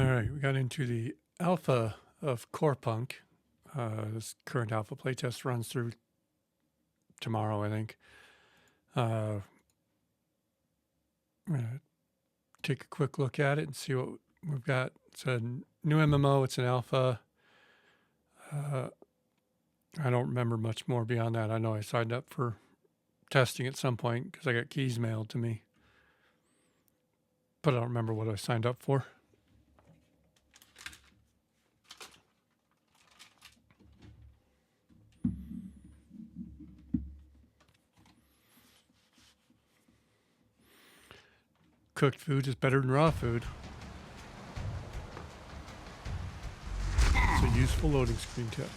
All right, we got into the alpha of CorePunk. This current alpha playtest runs through tomorrow, I think. I'm going to take a quick look at it and see what we've got. It's a new MMO. It's an alpha. I don't remember much more beyond that. I know I signed up for testing at some point because I got keys mailed to me. But I don't remember what I signed up for. Cooked food is better than raw food. It's a useful loading screen tip.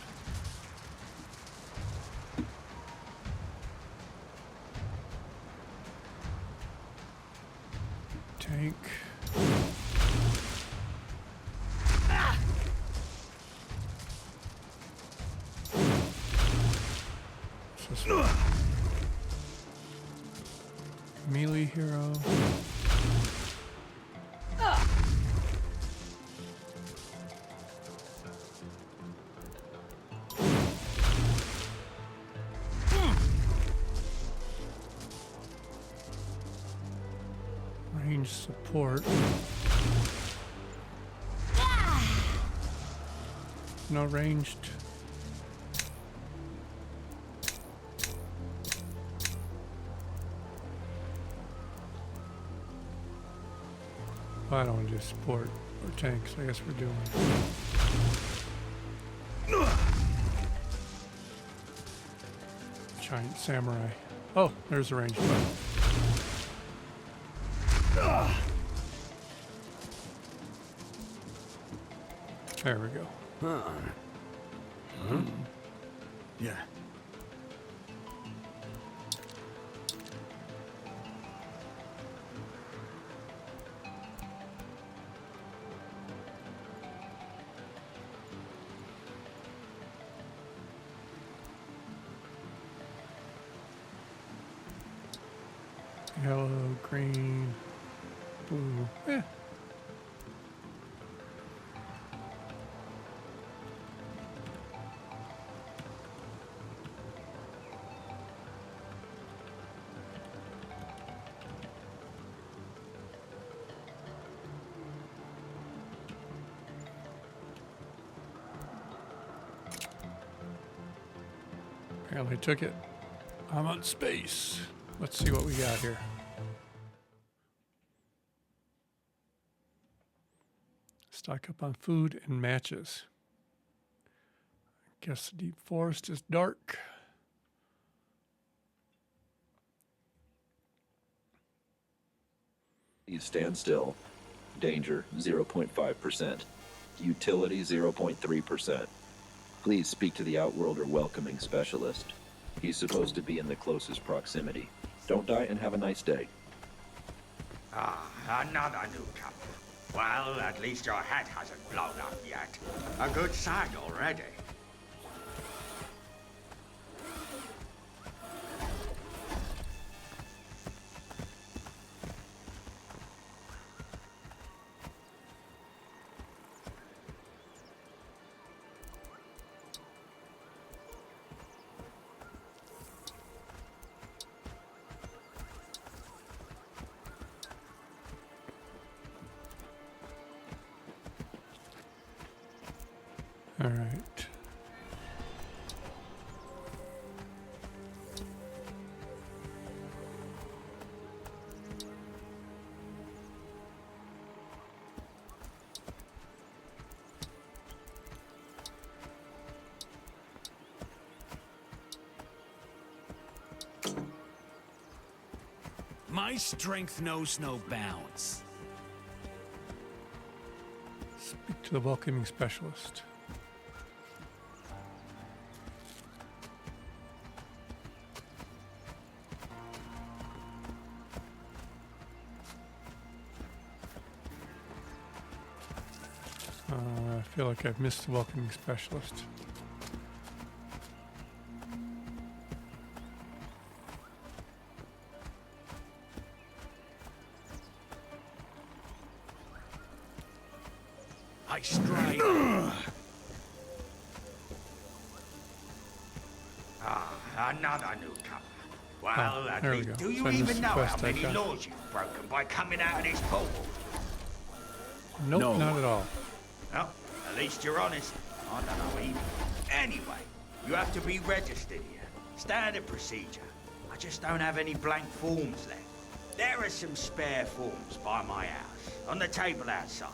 Tank. Melee hero. Range support. No ranged. Well, I don't want to do support or tanks. I guess we're doing. Giant samurai. Oh, there's a ranged button. There we go. Yeah. Yellow, green, blue. Eh. Apparently took it. I'm on space. Let's see what we got here. Stock up on food and matches. I guess the deep forest is dark. Please stand still. Danger 0.5%. Utility 0.3%. Please speak to the Outworlder welcoming specialist. He's supposed to be in the closest proximity. Don't die and have a nice day. Ah, another newcomer. Well, at least your hat hasn't blown up yet. A good sign already. All right. My strength knows no bounds. Speak to the welcoming specialist. I feel like I've missed the welcoming specialist. I strike. Another newcomer. Well, at there we least go. do you So I missed even the know how quest many icon. laws you've broken by coming out of this portal? Nope, No. not at all. Well, at least you're honest. I don't know either. Anyway, you have to be registered here. Standard procedure. I just don't have any blank forms left. There are some spare forms by my house, on the table outside.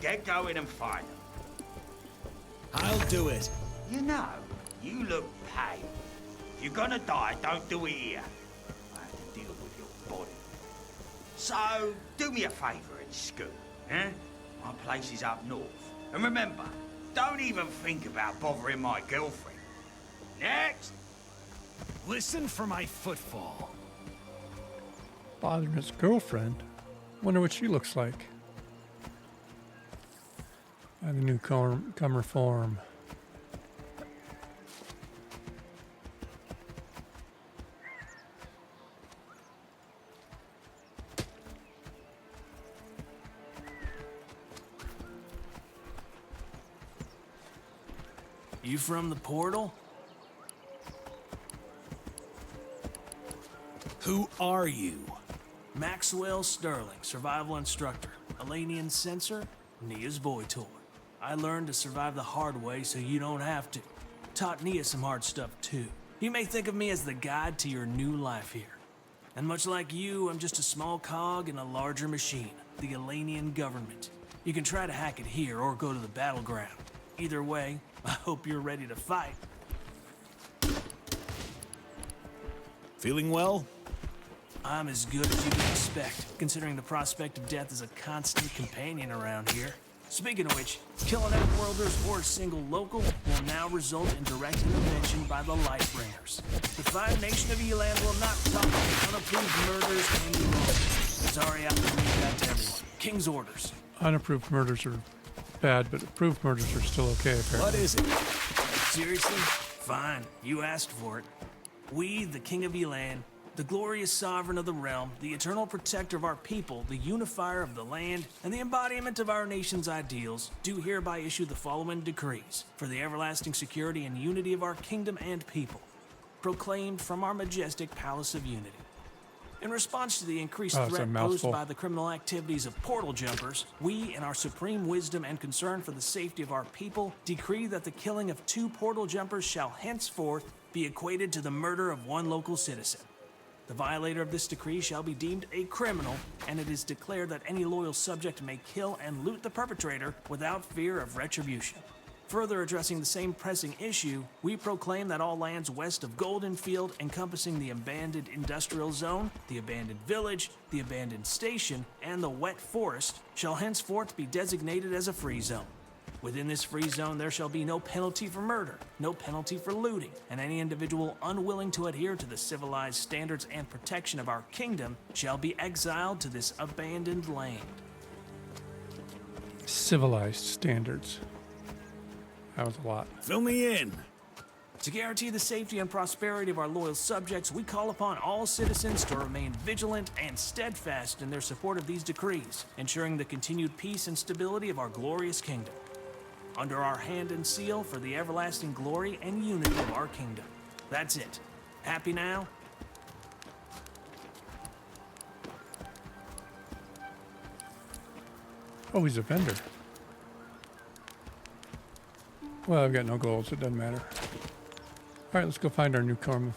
Get going and find them. I'll do it. You know, you look pale. If you're gonna die, don't do it here. I have to deal with your body. So, do me a favor and scoot, eh? My place is up north. And remember, don't even think about bothering my girlfriend. Next! Listen for my footfall. Bothering his girlfriend. Wonder what she looks like. By the newcomer form. You from the portal? Who are you? Maxwell Sterling, survival instructor. Elanian sensor, Nia's boy toy. I learned to survive the hard way so you don't have to. Taught Nia some hard stuff too. You may think of me as the guide to your new life here. And much like you, I'm just a small cog in a larger machine, the Elanian government. You can try to hack it here or go to the battleground. Either way, I hope you're ready to fight. Feeling well? I'm as good as you can expect, considering the prospect of death is a constant companion around here. Speaking of which, killing outworlders or a single local will now result in direct intervention by the Lightbringers. The fine nation of Eland will not tolerate unapproved murders any longer. Sorry, I have to read that to everyone. King's orders. Unapproved murders are bad, but approved murders are still okay, apparently. What is it? Seriously? Fine, you asked for it. We, the King of Elan, the glorious sovereign of the realm, the eternal protector of our people, the unifier of the land, and the embodiment of our nation's ideals, do hereby issue the following decrees for the everlasting security and unity of our kingdom and people, proclaimed from our majestic Palace of Unity. In response to the increased Oh, it's a threat posed mouthful. by the criminal activities of portal jumpers, we, in our supreme wisdom and concern for the safety of our people, decree that the killing of 2 portal jumpers shall henceforth be equated to the murder of 1 local citizen. The violator of this decree shall be deemed a criminal, and it is declared that any loyal subject may kill and loot the perpetrator without fear of retribution. Further addressing the same pressing issue, we proclaim that all lands west of Golden Field encompassing the abandoned industrial zone, the abandoned village, the abandoned station, and the wet forest shall henceforth be designated as a free zone. Within this free zone, there shall be no penalty for murder, no penalty for looting, and any individual unwilling to adhere to the civilized standards and protection of our kingdom shall be exiled to this abandoned land. Civilized standards. That was a lot. Fill me in. To guarantee the safety and prosperity of our loyal subjects, we call upon all citizens to remain vigilant and steadfast in their support of these decrees, ensuring the continued peace and stability of our glorious kingdom. Under our hand and seal for the everlasting glory and unity of our kingdom. That's it. Happy now? Oh, he's a vendor. Well, I've got no gold, so it doesn't matter. All right, let's go find our newcomer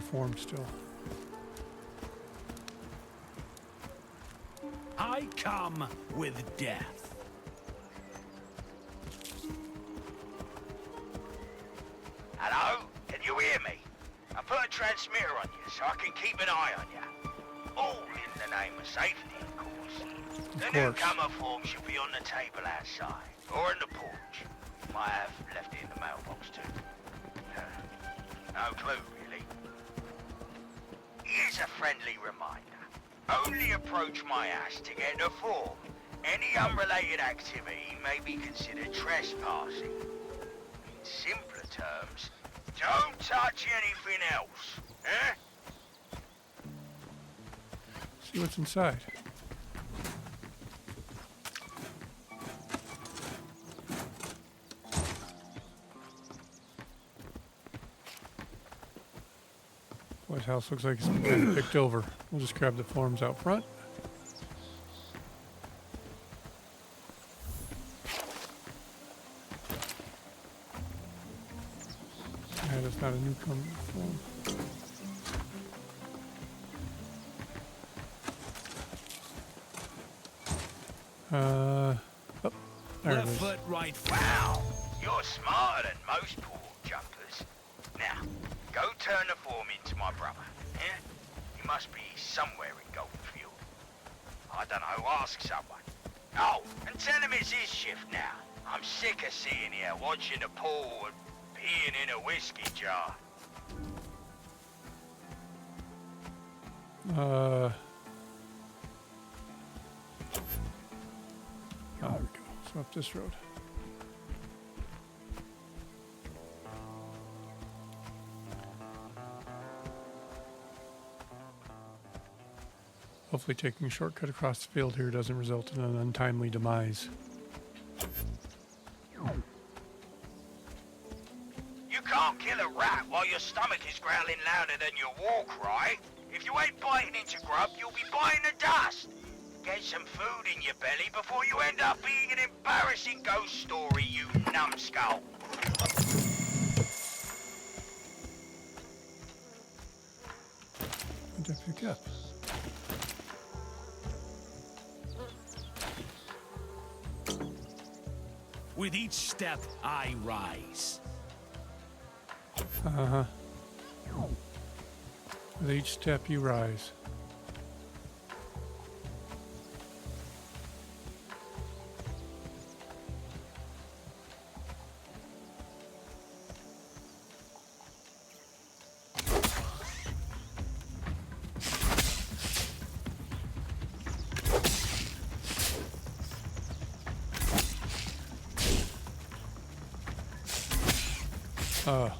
form still. I come with death. Hello? Can you hear me? I put a transmitter on you so I can keep an eye on you. All in the name of safety, of course. The course. newcomer form should be on the table outside, or in the porch. Might have left it in the mailbox too. No clue, really. Here's a friendly reminder. Only approach my ass to get the form. Any unrelated activity may be considered trespassing. In simpler terms, don't touch anything else, eh? See what's inside. This house looks like it's been kind of picked over. We'll just grab the forms out front. Yeah, that's not a newcomer form. Oh, there it Left is. foot, right foot. Wow, you're smarter than most poor jumpers. Now, go turn the form into my brother. Yeah? He must be somewhere in Goldfield. I don't know, ask someone. Oh, and tell him it's his shift now. I'm sick of seeing you watching the pool and peeing in a whiskey jar. There we go. So up this road. Hopefully taking a shortcut across the field here doesn't result in an untimely demise. You can't kill a rat while your stomach is growling louder than your walk, right? If you ain't biting into grub, you'll be biting the dust. Get some food in your belly before you end up being an embarrassing ghost story, you numbskull. What did I pick up? With each step, I rise. Uh-huh. With each step you rise.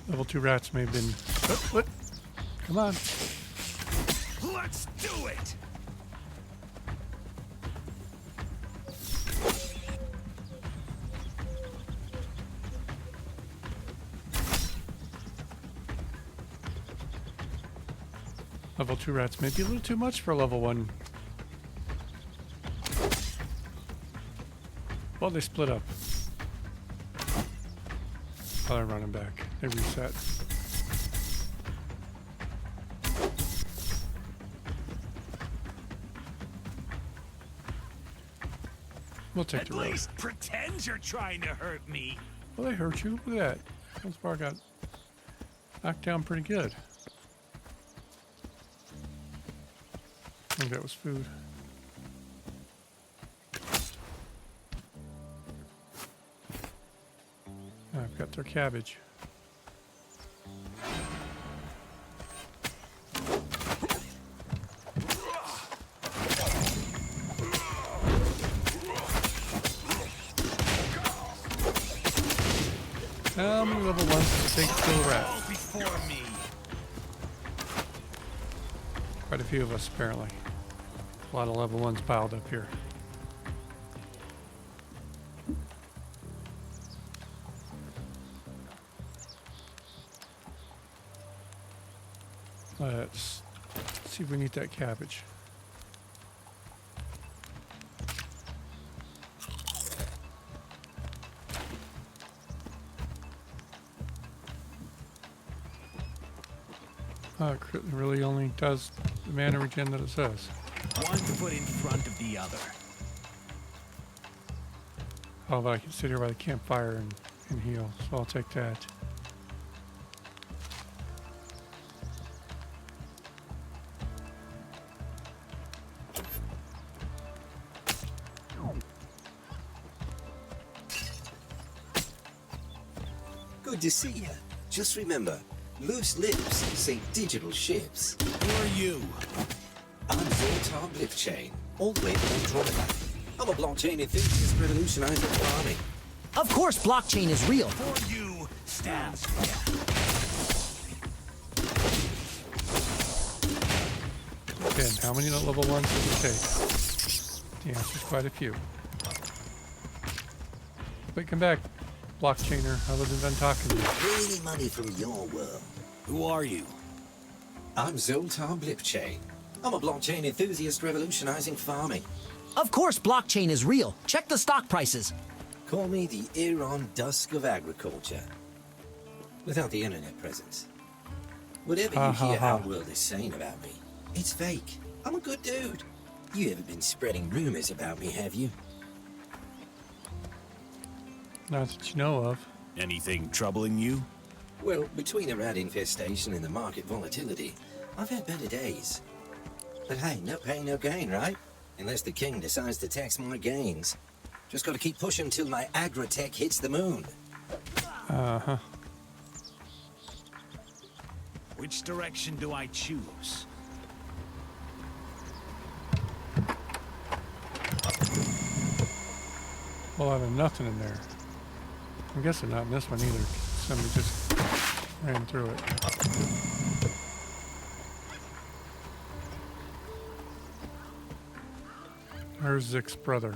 Level 2 rats may have been... What? Come on. Let's do it! Level 2 rats may be a little too much for level 1. Well, they split up. Oh, they're running back. They reset. We'll take At the road. least pretend you're trying to hurt me. Well, they hurt you. Look at that. This bar got knocked down pretty good. I think that was food. I've got their cabbage. How many level 1s does it take to kill a rat? All before me. Quite a few of us, apparently. A lot of level 1s piled up here. Let's see if we can eat that cabbage. It really only does the mana regen that it says. One foot in front of the other. Oh, but I can sit here by the campfire and heal, so I'll take that. Good to see you. Just remember, loose lips sink digital ships. Who are you? I'm Vortar Blitzchain, all the way from Andromeda. I'm a blockchain enthusiast revolutionizing farming. Of course blockchain is real. For you stands death. Again, how many level 1s does it take? The answer's quite a few. But come back, blockchainer. I wasn't done talking to you. Really money from your world. Who are you? I'm Zoltar Blipchain. I'm a blockchain enthusiast revolutionizing farming. Of course, blockchain is real. Check the stock prices. Call me the Iran Dusk of agriculture. Without the internet presence. Whatever you hear Outworld is saying about me, it's fake. I'm a good dude. You haven't been spreading rumors about me, have you? Not that you know of. Anything troubling you? Well, between the rat infestation and the market volatility, I've had better days. But hey, no pain, no gain, right? Unless the king decides to tax my gains. Just gotta keep pushing till my agri-tech hits the moon. Uh-huh. Which direction do I choose? Well, I have nothing in there. I'm guessing not in this one either. Somebody just ran through it. There's Zick's brother.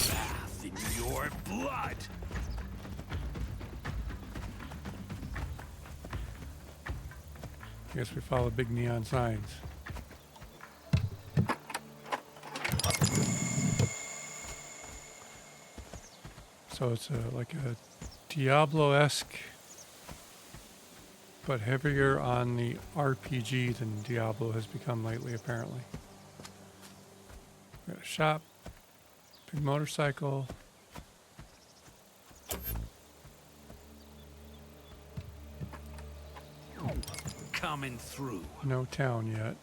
Bath in your blood. I guess we follow big neon signs. So it's like a Diablo-esque, but heavier on the RPG than Diablo has become lately, apparently. We got a shop, big motorcycle. Coming through. No town yet.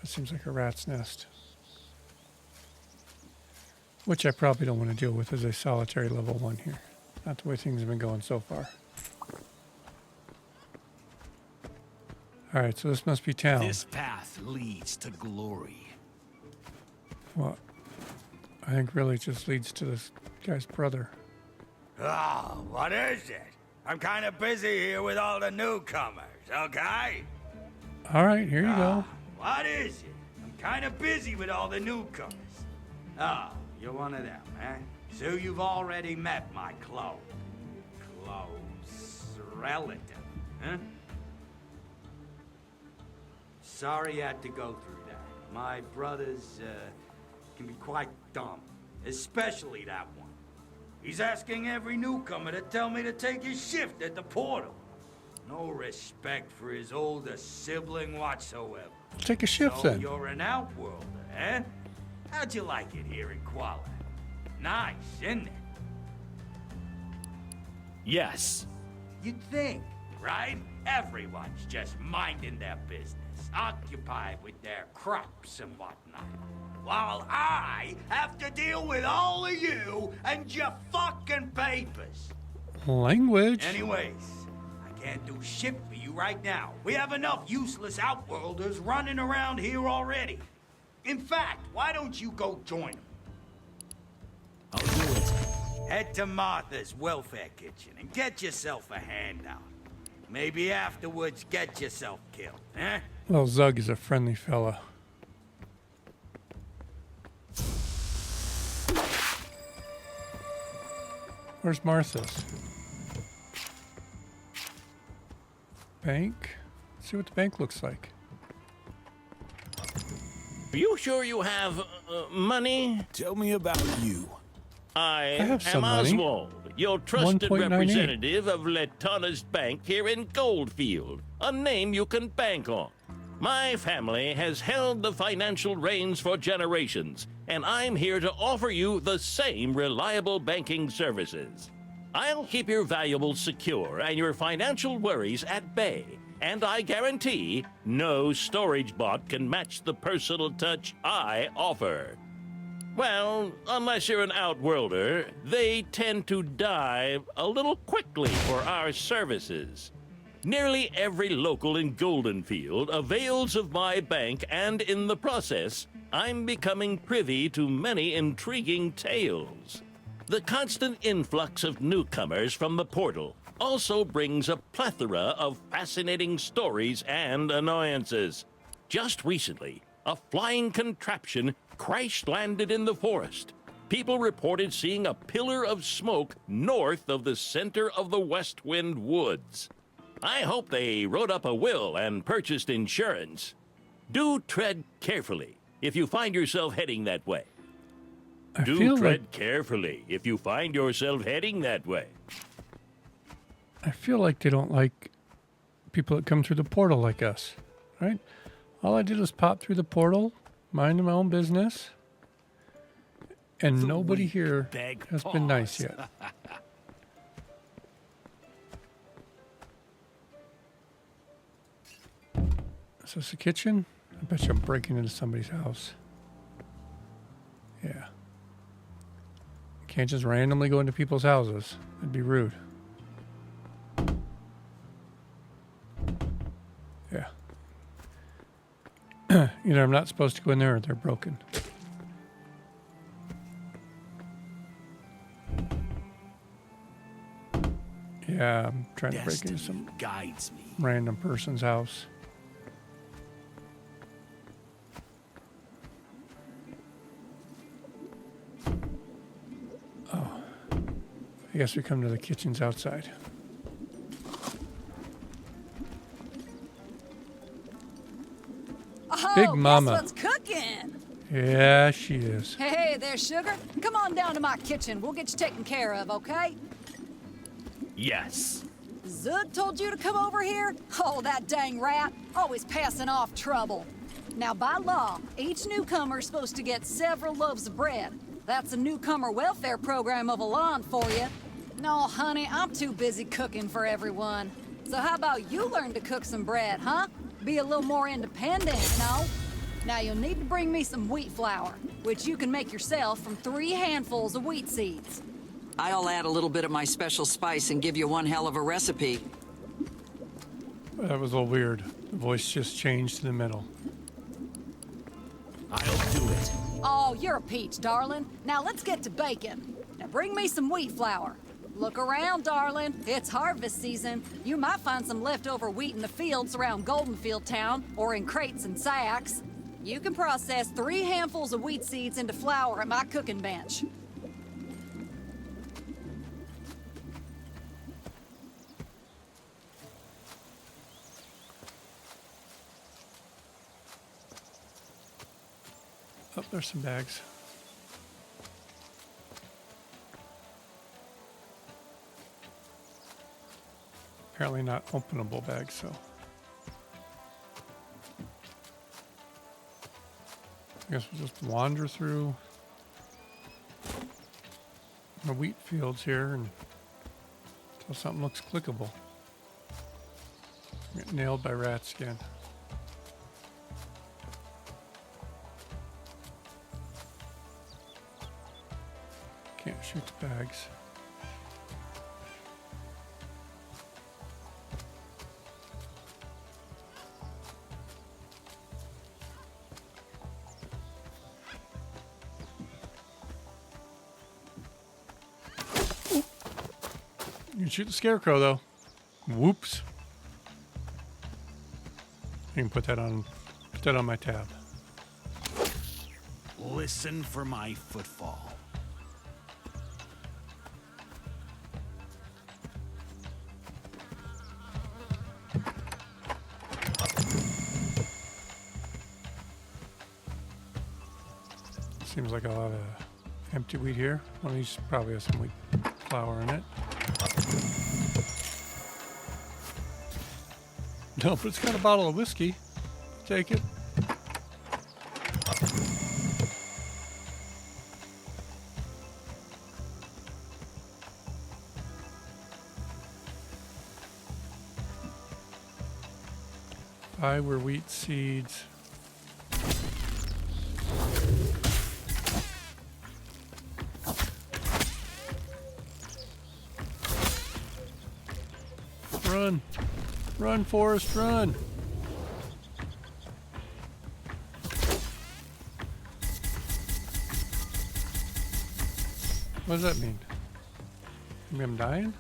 That seems like a rat's nest. Which I probably don't want to deal with as a solitary level 1 here. Not the way things have been going so far. Alright, so this must be town. This path leads to glory. Well, I think really it just leads to this guy's brother. Oh, what is it? I'm kind of busy here with all the newcomers, okay? Alright, here you go. What is it? I'm kind of busy with all the newcomers. Oh, you're one of them, eh? So you've already met my close relative, huh? Sorry you had to go through that. My brothers, can be quite dumb. Especially that one. He's asking every newcomer to tell me to take his shift at the portal. No respect for his older sibling whatsoever. Take a shift So then. you're an outworlder, eh? How'd you like it here in Kuala? Nice, isn't it? Yes. You'd think, right? Everyone's just minding their business, occupied with their crops and whatnot. While I have to deal with all of you and your fucking papers. Language. Anyways, I can't do shit for you right now. We have enough useless outworlders running around here already. In fact, why don't you go join them? I'll do it. Head to Martha's welfare kitchen and get yourself a handout. Maybe afterwards get yourself killed, eh? Well, Zug is a friendly fella. Where's Martha's? Bank? Let's see what the bank looks like. Are you sure you have money? Tell me about you. I have some am money. Oswald, your trusted 1.98. representative of Letana's Bank here in Goldfield, a name you can bank on. My family has held the financial reins for generations, and I'm here to offer you the same reliable banking services. I'll keep your valuables secure and your financial worries at bay, and I guarantee no storage bot can match the personal touch I offer. Well, unless you're an outworlder, they tend to die a little quickly for our services. Nearly every local in Goldenfield avails of my bank, and in the process, I'm becoming privy to many intriguing tales. The constant influx of newcomers from the portal also brings a plethora of fascinating stories and annoyances. Just recently, a flying contraption crash-landed in the forest. People reported seeing a pillar of smoke north of the center of the Westwind Woods. I hope they wrote up a will and purchased insurance. Do tread carefully if you find yourself heading that way. Tread carefully if you find yourself heading that way. I feel like they don't like people that come through the portal like us, right? All I did was pop through the portal, mind my own business, and nobody here has been nice yet. Is this a kitchen? I bet you I'm breaking into somebody's house. Yeah. Can't just randomly go into people's houses. That'd be rude. Yeah. Either I'm not supposed to go in there or they're broken. Yeah, I'm trying to break into some guides me. random person's house. Oh. I guess we come to the kitchens outside. Oh, Big Mama. guess what's cooking? Yeah, she is. Hey there, sugar. Come on down to my kitchen. We'll get you taken care of, okay? Yes. Zug told you to come over here? Oh, that dang rat. Always passing off trouble. Now, by law, each newcomer is supposed to get several loaves of bread. That's a newcomer welfare program of Elan for you. No, honey, I'm too busy cooking for everyone. So how about you learn to cook some bread, huh? Be a little more independent, you know? Now, you'll need to bring me some wheat flour, which you can make yourself from 3 handfuls of wheat seeds. I'll add a little bit of my special spice and give you one hell of a recipe. That was a little weird. The voice just changed to the middle. I'll do it. Oh, you're a peach, darling. Now let's get to baking. Now bring me some wheat flour. Look around, darling. It's harvest season. You might find some leftover wheat in the fields around Goldenfield town or in crates and sacks. You can process 3 handfuls of wheat seeds into flour at my cooking bench. Oh, there's some bags. Apparently not openable bags, so. I guess we'll just wander through the wheat fields here and until something looks clickable. Get nailed by rat skin. Can't shoot the bags. You can shoot the scarecrow though. Whoops. You can put that on my tab. Listen for my footfall. Seems like a lot of empty wheat here. One of these probably has some wheat flour in it. No, but it's got a bottle of whiskey. Take it. If I were wheat seeds. Run. Run, Forrest, run! What does that mean? Maybe I'm dying?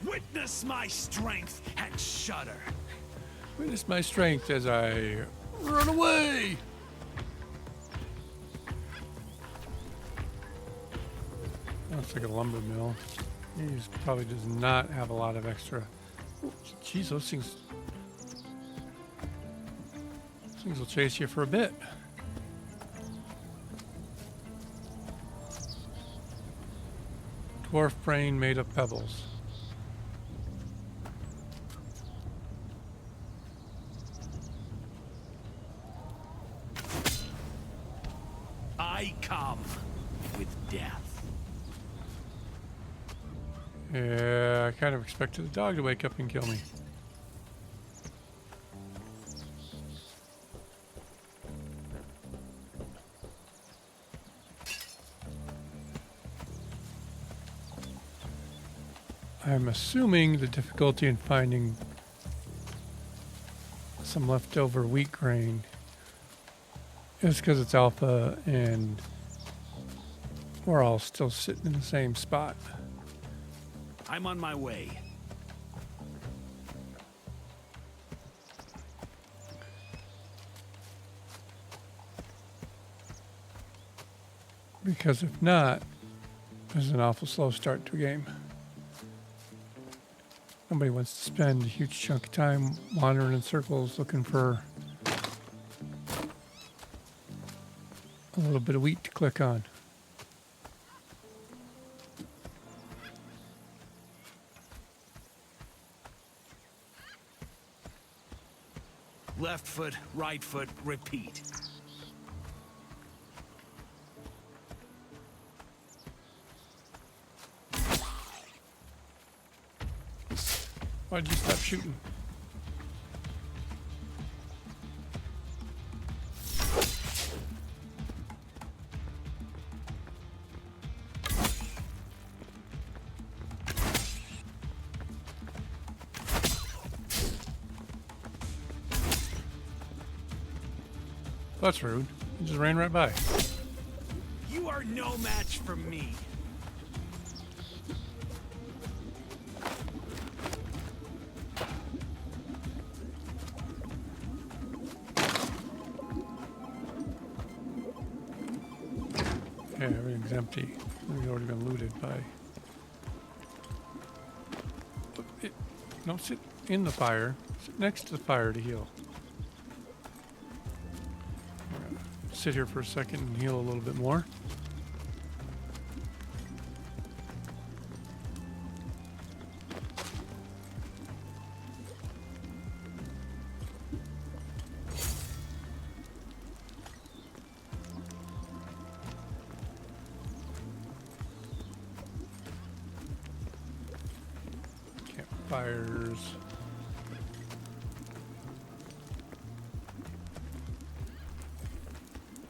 Witness my strength and shudder. Witness my strength as I run away! That's like a lumber mill. He probably does not have a lot of extra. Jeez, those things will chase you for a bit. Dwarf brain made of pebbles. I come with death. Yeah, I kind of expected the dog to wake up and kill me. I'm assuming the difficulty in finding some leftover wheat grain is because it's alpha and we're all still sitting in the same spot. I'm on my way. Because if not, there's an awful slow start to a game. Nobody wants to spend a huge chunk of time wandering in circles looking for a little bit of wheat to click on. Left foot, right foot, repeat. Why'd you stop shooting? That's rude. You just ran right by. You are no match for me. Yeah, everything's empty. We've already been looted by... Don't sit in the fire. Sit next to the fire to heal. Sit here for a second and heal a little bit more. Campfires.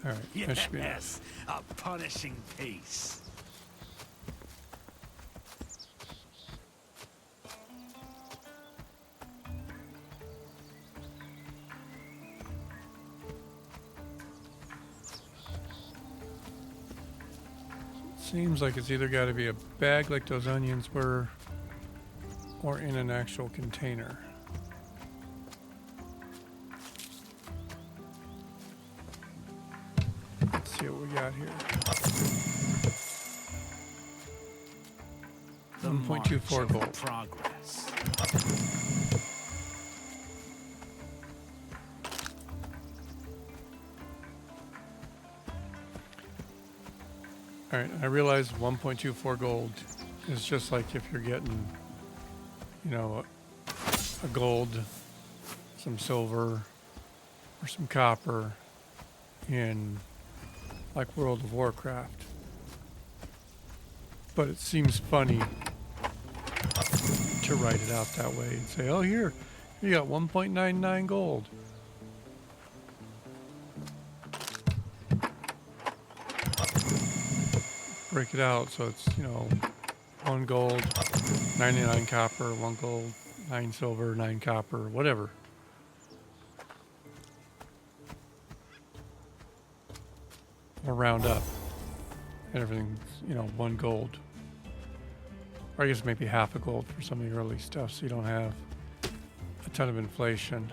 All right, that should be enough. Yes, a punishing pace. Seems like it's either got to be a bag like those onions were, or in an actual container. Let's see what we got here. The 1.24 march gold. of progress. All right, I realize 1.24 gold is just like if you're getting, you know, a gold, some silver, or some copper in like World of Warcraft. But it seems funny to write it out that way and say, oh, here, you got 1.99 gold. Break it out so it's, you know, 1 gold, 99 copper, 1 gold, 9 silver, 9 copper, whatever. Or round up. And everything's, 1 gold. Or I guess maybe half a gold for some of the early stuff, so you don't have a ton of inflation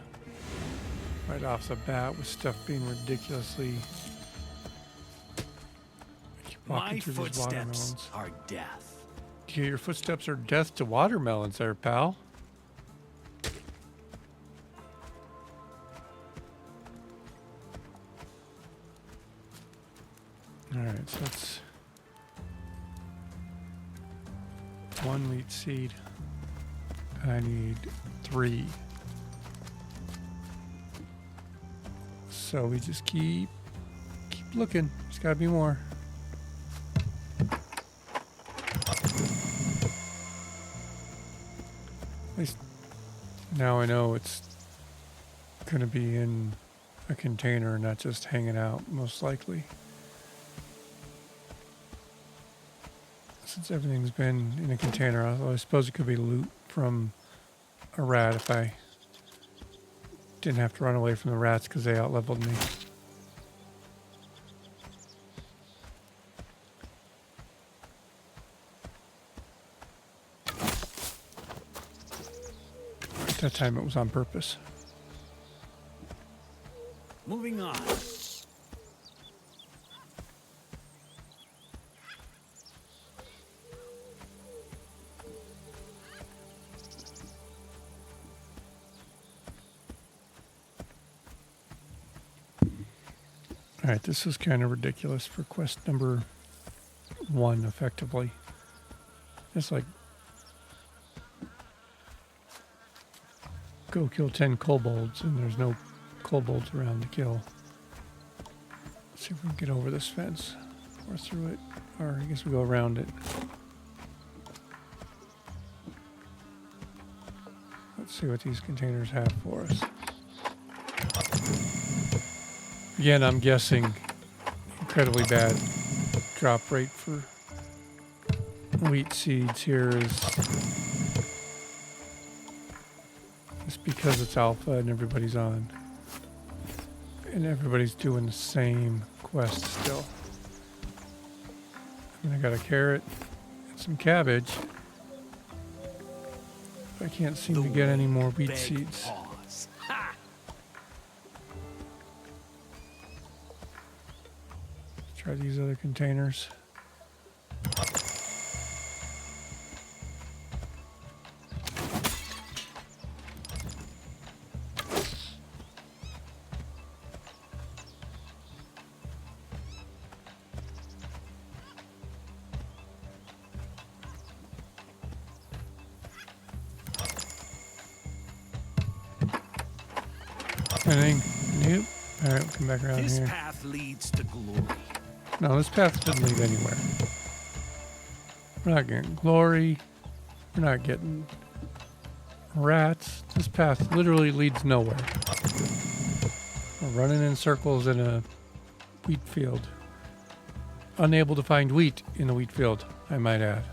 right off the bat with stuff being ridiculously. I keep walking My through these footsteps watermelons. are death. Yeah, your footsteps are death to watermelons there, pal. Alright, so that's 1 wheat seed. I need 3. So we just keep looking. There's gotta be more. At least now I know it's gonna be in a container, not just hanging out, most likely. Since everything's been in a container, although I suppose it could be loot from a rat if I didn't have to run away from the rats because they out-leveled me. At that time it was on purpose. Moving on. Alright, this is kind of ridiculous for quest number 1, effectively. It's like, go kill 10 kobolds, and there's no kobolds around to kill. Let's see if we can get over this fence, or through it, or I guess we go around it. Let's see what these containers have for us. Again, I'm guessing incredibly bad drop rate for wheat seeds here is just because it's alpha and everybody's on. And everybody's doing the same quest still. And I got a carrot and some cabbage. I can't seem to get any more wheat seeds. Try these other containers. Anything? Nope. All right, we'll come back around This here. path leads to glory. No, this path doesn't lead anywhere. We're not getting glory. We're not getting rats. This path literally leads nowhere. We're running in circles in a wheat field. Unable to find wheat in the wheat field, I might add.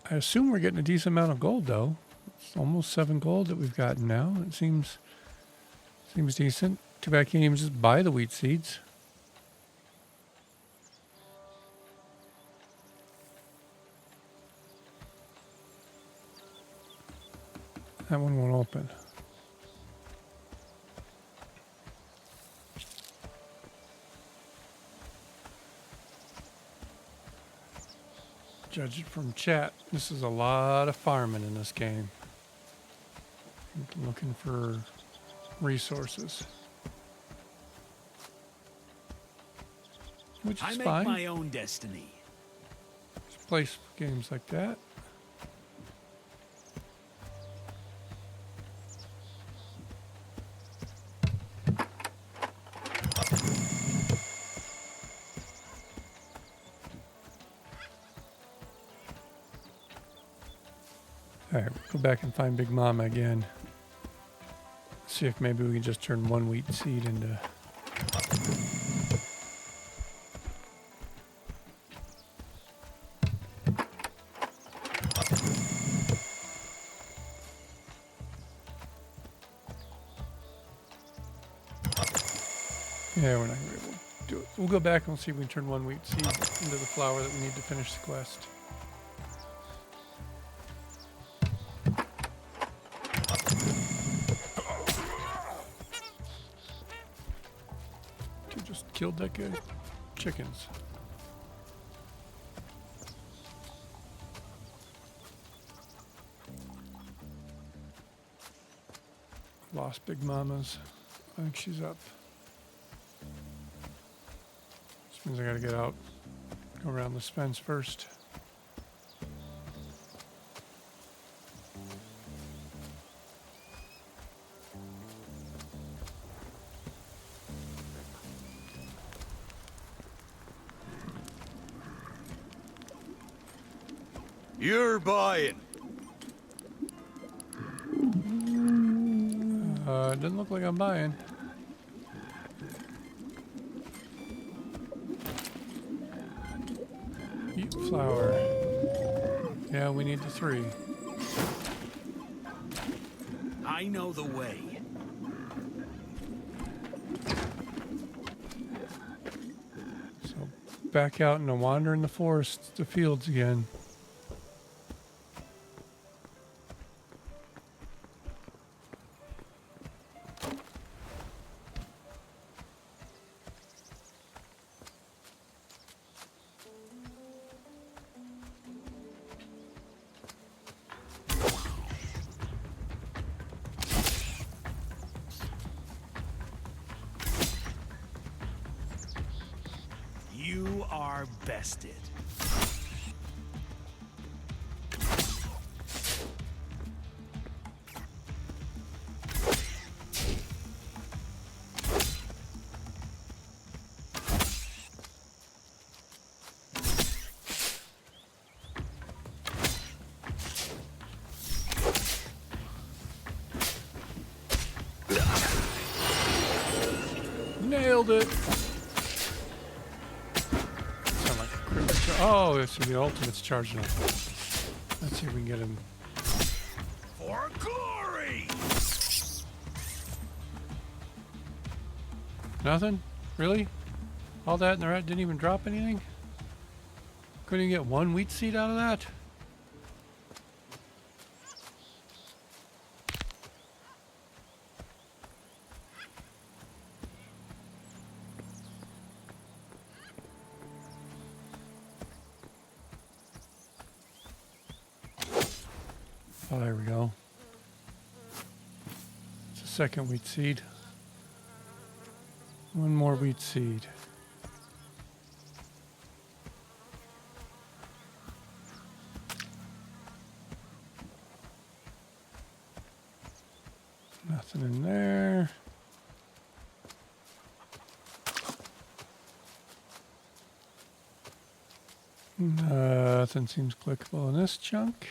I assume we're getting a decent amount of gold, though. It's almost 7 gold that we've gotten now. It seems decent. Too bad I can't even just buy the wheat seeds. That one won't open. Judge it from chat. This is a lot of farming in this game. Looking for resources. Which I is make fine. my own destiny. There's a place for games like that. Alright, we'll go back and find Big Mama again. See if maybe we can just turn one wheat seed into... Yeah, we're not going to be able to do it. We'll go back and we'll see if we can turn one wheat seed into the flour that we need to finish the quest. You just killed that guy. Chickens. Lost Big Mama's. I think she's up. Which means I gotta get out, go around this fence first. You're buying. It doesn't look like I'm buying. Wheat flour. Yeah, we need the 3. I know the way. So back out and wander in the forest, the fields again. You are bested. Nailed it. Sound like a critical oh, so the ultimate's charging up. Let's see if we can get him. For glory! Nothing? Really? All that and the rat didn't even drop anything? Couldn't even get one wheat seed out of that? Oh, there we go. It's a second wheat seed. One more wheat seed. Nothing in there. Nothing seems clickable in this chunk.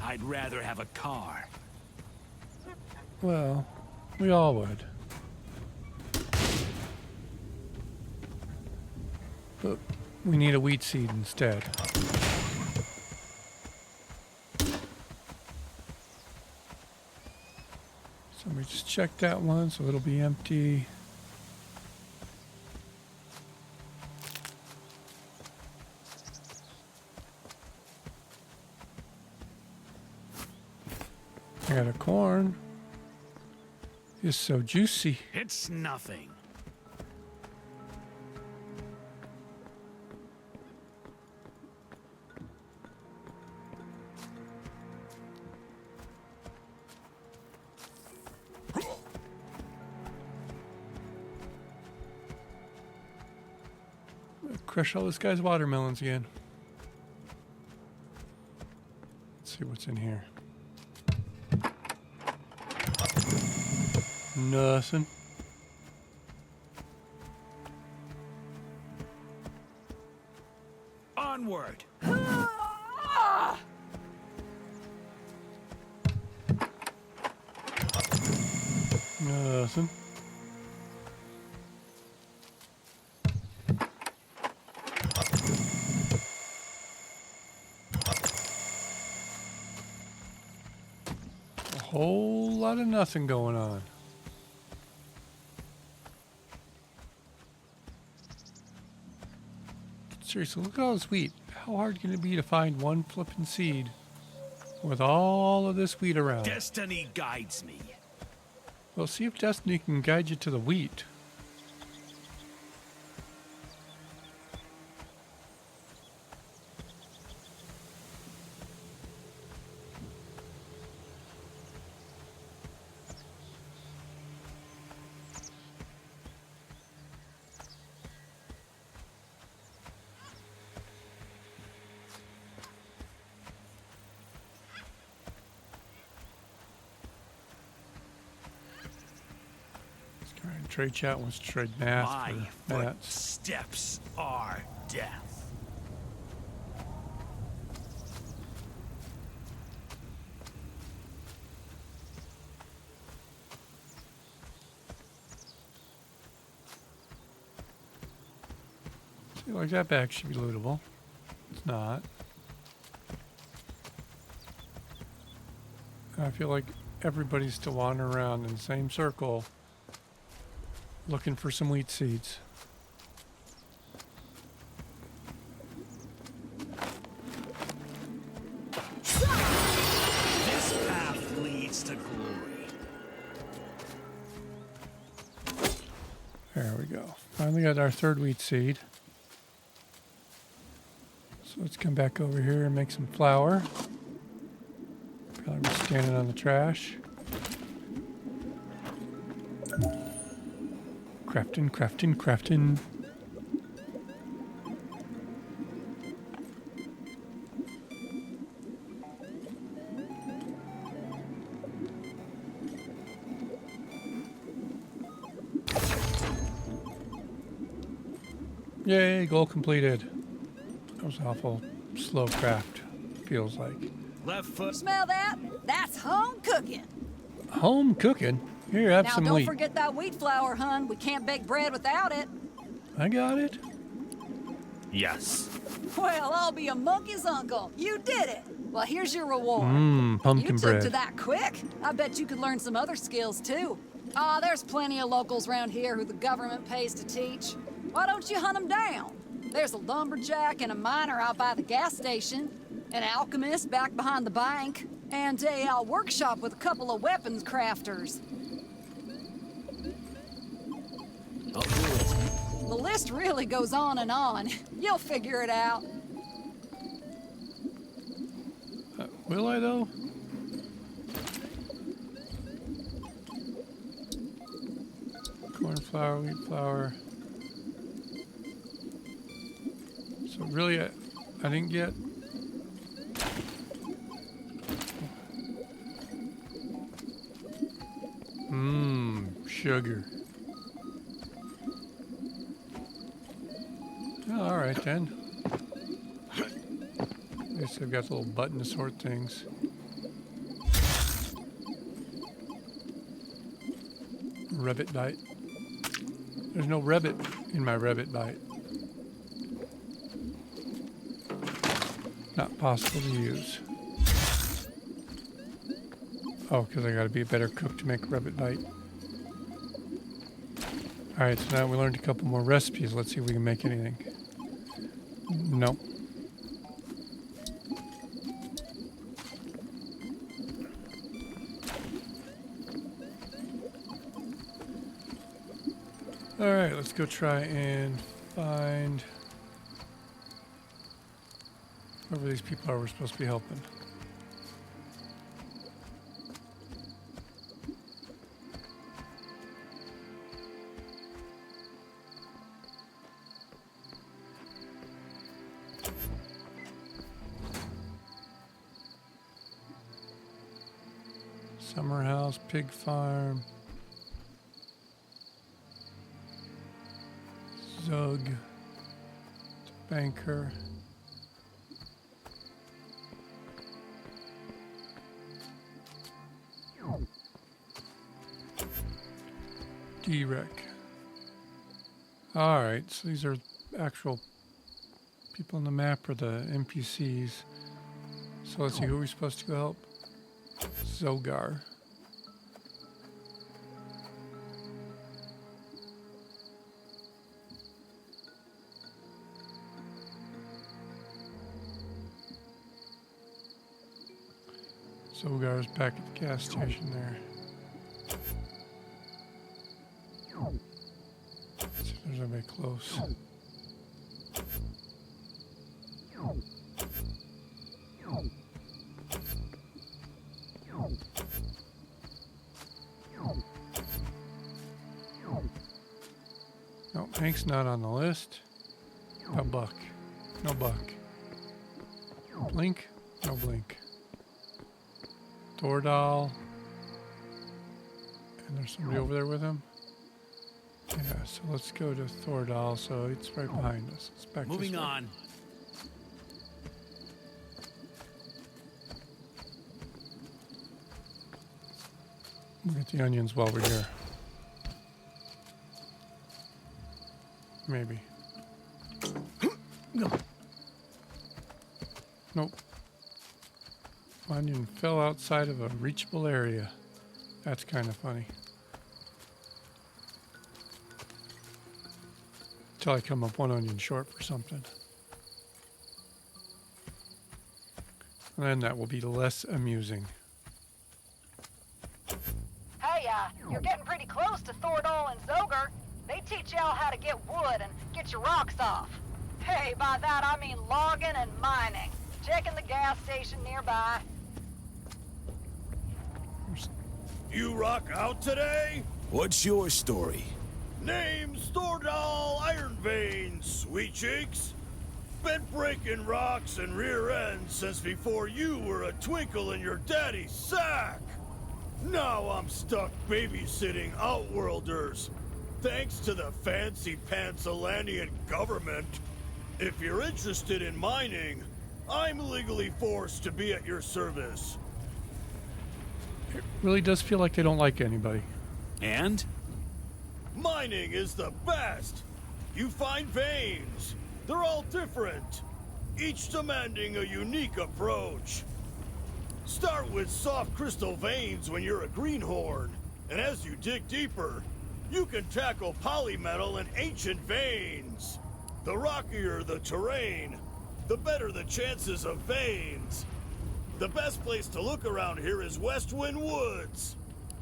I'd rather have a car. Well, we all would. But we need a wheat seed instead. So we just check that one, so it'll be empty. I got a corn. It's so juicy. It's nothing. Crush all this guy's watermelons again. Let's see what's in here. Nothing. Nothing. A whole lot of nothing going on. Seriously, look at all this wheat. How hard can it be to find one flippin' seed with all of this wheat around? Destiny guides me. Well, see if Destiny can guide you to the wheat. Trade chat wants to trade math My for mats. footsteps are death. See, like that bag should be lootable. It's not. I feel like everybody's still wandering around in the same circle looking for some wheat seeds. This path leads to glory. There we go. Finally got our third wheat seed. So let's come back over here and make some flour. Probably be standing on the trash. Crafting, crafting, crafting. Yay, goal completed. That was awful slow craft, feels like. Left foot. Smell that? That's home cooking. Home cooking? Here, have Now some don't wheat. forget that wheat flour, hun. We can't bake bread without it. I got it. Yes. Well, I'll be a monkey's uncle. You did it. Well, here's your reward. Pumpkin You took bread. to that quick. I bet you could learn some other skills, too. There's plenty of locals around here who the government pays to teach. Why don't you hunt them down? There's a lumberjack and a miner out by the gas station, an alchemist back behind the bank, and a workshop with a couple of weapons crafters. The list really goes on and on. You'll figure it out. Will I, though? Corn flour, wheat flour. So really, I didn't get... Sugar. Oh, all right then. At least I've got the little button to sort things. Rabbit bite. There's no rabbit in my rabbit bite. Not possible to use. Oh, because I gotta be a better cook to make rabbit bite. Alright, so now we learned a couple more recipes. Let's see if we can make anything. Nope. Alright, let's go try and find whoever these people are we're supposed to be helping. Summer house, pig farm, Zug, banker. D-Rec. Alright, so these are actual people on the map or the NPCs. So let's see, who are we supposed to go help? Zogar. Zogar's back at the gas station there. Let's see if there's anybody close. No, Hank's not on the list. A buck. No buck. Blink? No blink. Thordal. And there's somebody over there with him. Yeah, so let's go to Thordal. So it's right behind us. It's back Moving this way. on. We'll get the onions while we're here. Maybe. No. Nope. Onion fell outside of a reachable area. That's kind of funny. Till I come up one onion short for something. And then that will be less amusing. Hey, you're getting pretty close to Thordal and Zogar. They teach y'all how to get wood and get your rocks off. Hey, by that I mean logging and mining. Checking the gas station nearby. You rock out today? What's your story? Name's Thordal Iron Veins, sweet cheeks. Been breaking rocks and rear ends since before you were a twinkle in your daddy's sack. Now I'm stuck babysitting Outworlders, thanks to the fancy Pansalanian government. If you're interested in mining, I'm legally forced to be at your service. It really does feel like they don't like anybody. And? Mining is the best! You find veins. They're all different, each demanding a unique approach. Start with soft crystal veins when you're a greenhorn, and as you dig deeper, you can tackle polymetal and ancient veins. The rockier the terrain, the better the chances of veins. The best place to look around here is Westwind Woods.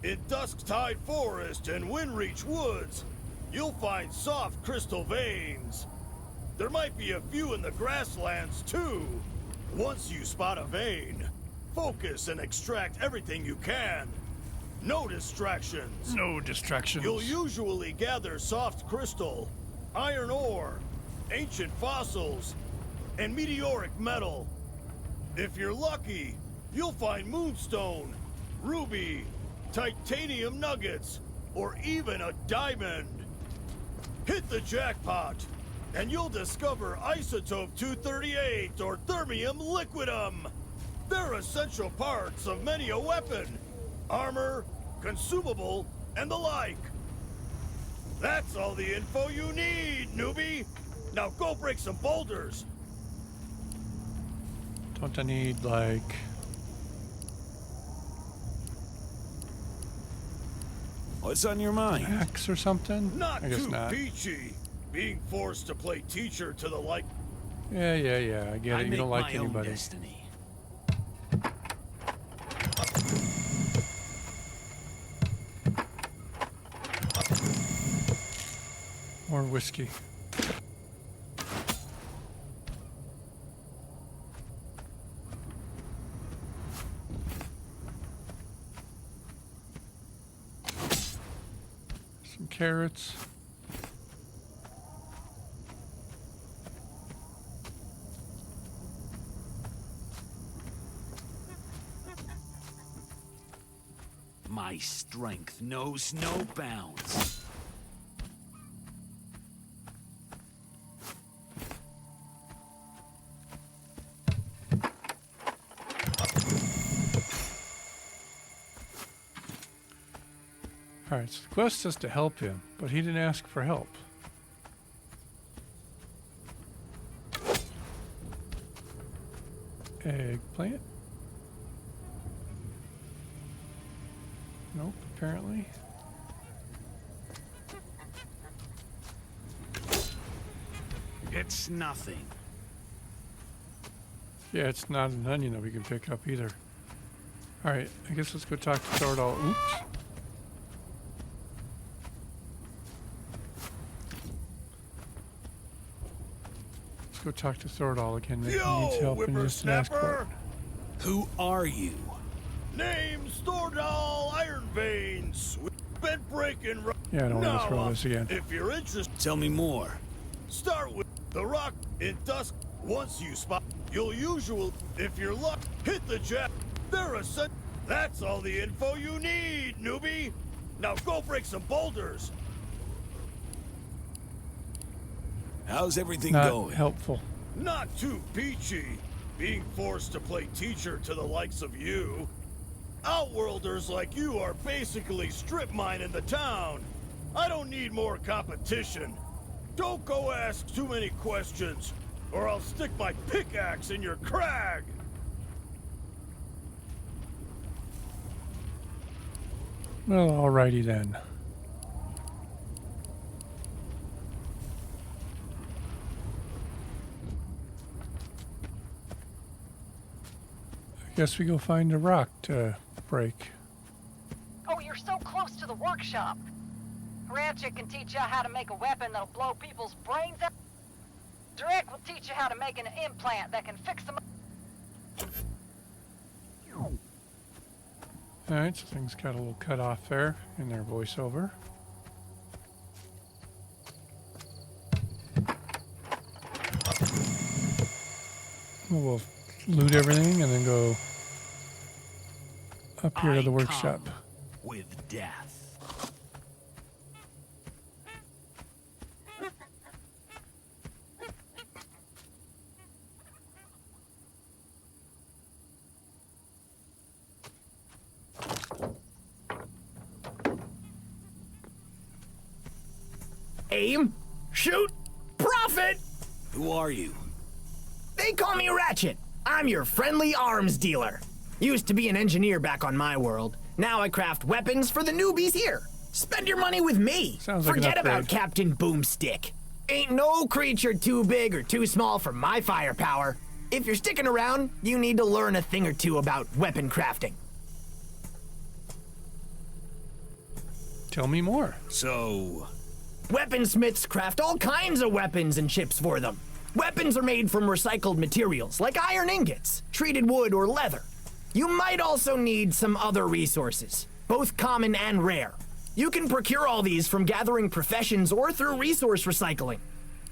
In Dusktide Forest and Windreach Woods, you'll find soft crystal veins. There might be a few in the grasslands, too. Once you spot a vein, focus and extract everything you can. No distractions. No distractions. You'll usually gather soft crystal, iron ore, ancient fossils, and meteoric metal. If you're lucky, you'll find moonstone, ruby, titanium nuggets, or even a diamond. Hit the jackpot, and you'll discover isotope 238 or thermium liquidum. They're essential parts of many a weapon, armor, consumable, and the like. That's all the info you need, newbie. Now go break some boulders. Don't I need, like... What's on your mind? axe or something? Not I guess too not. peachy. Being forced to play teacher to the like. Yeah, I get I it. You make don't like my own anybody. destiny. More whiskey. Some carrots. My strength knows no bounds. Alright, so the quest is to help him, but he didn't ask for help. Eggplant? Nope, apparently. It's nothing. Yeah, it's not an onion that we can pick up either. Alright, I guess let's go talk to Thordal. Oops. Let's go talk to Thordal again. Maybe he needs help in this last part. Who are you? Name's Thordal Ironveins. We've been breaking. Yeah, I don't want to throw this again. If you're interested, Tell me more. start with the rock in dusk. Once you spot, you'll usually, if you're lucky, hit the jet. They're a set. That's all the info you need, newbie. Now go break some boulders. How's everything Not going? helpful. Not too peachy, being forced to play teacher to the likes of you. Outworlders like you are basically strip mining the town. I don't need more competition. Don't go ask too many questions, or I'll stick my pickaxe in your crag. Well, alrighty then. I guess we go find a rock to break. Oh, you're so close to the workshop. Ratchet can teach you how to make a weapon that'll blow people's brains out. Drake will teach you how to make an implant that can fix them. Alright, so things got a little cut off there in their voiceover. We'll loot everything and then go up here to the workshop. Come with death. Aim, shoot, profit! Who are you? They call me Ratchet. I'm your friendly arms dealer. Used to be an engineer back on my world. Now I craft weapons for the newbies here. Spend your money with me. Sounds like an Forget about upgrade. Captain Boomstick. Ain't no creature too big or too small for my firepower. If you're sticking around, you need to learn a thing or two about weapon crafting. Tell me more. So, Weaponsmiths craft all kinds of weapons and chips for them. Weapons are made from recycled materials like iron ingots, treated wood, or leather. You might also need some other resources, both common and rare. You can procure all these from gathering professions or through resource recycling.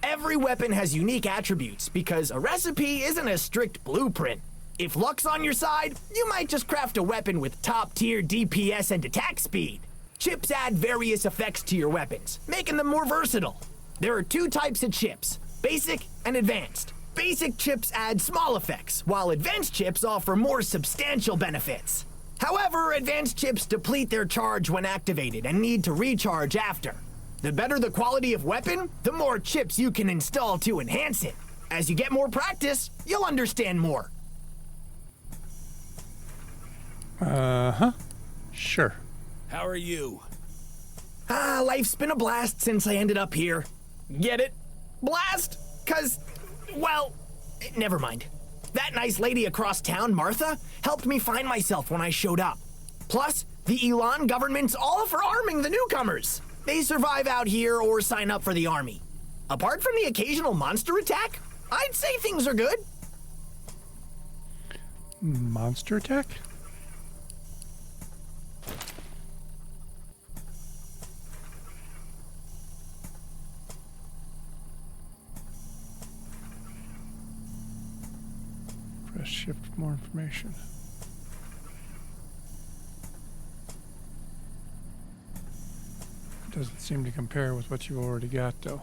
Every weapon has unique attributes because a recipe isn't a strict blueprint. If luck's on your side, you might just craft a weapon with top-tier DPS and attack speed. Chips add various effects to your weapons, making them more versatile. There are two types of chips, basic and advanced. Basic chips add small effects, while advanced chips offer more substantial benefits. However, advanced chips deplete their charge when activated and need to recharge after. The better the quality of weapon, the more chips you can install to enhance it. As you get more practice, you'll understand more. Uh-huh. Sure. how are you? Life's been a blast since I ended up here. Get it? Blast? 'Cause, well, never mind. That nice lady across town, Martha, helped me find myself when I showed up. Plus, the Elon government's all for arming the newcomers. They survive out here or sign up for the army. Apart from the occasional monster attack, I'd say things are good. Monster attack? Press shift for more information. Doesn't seem to compare with what you've already got, though.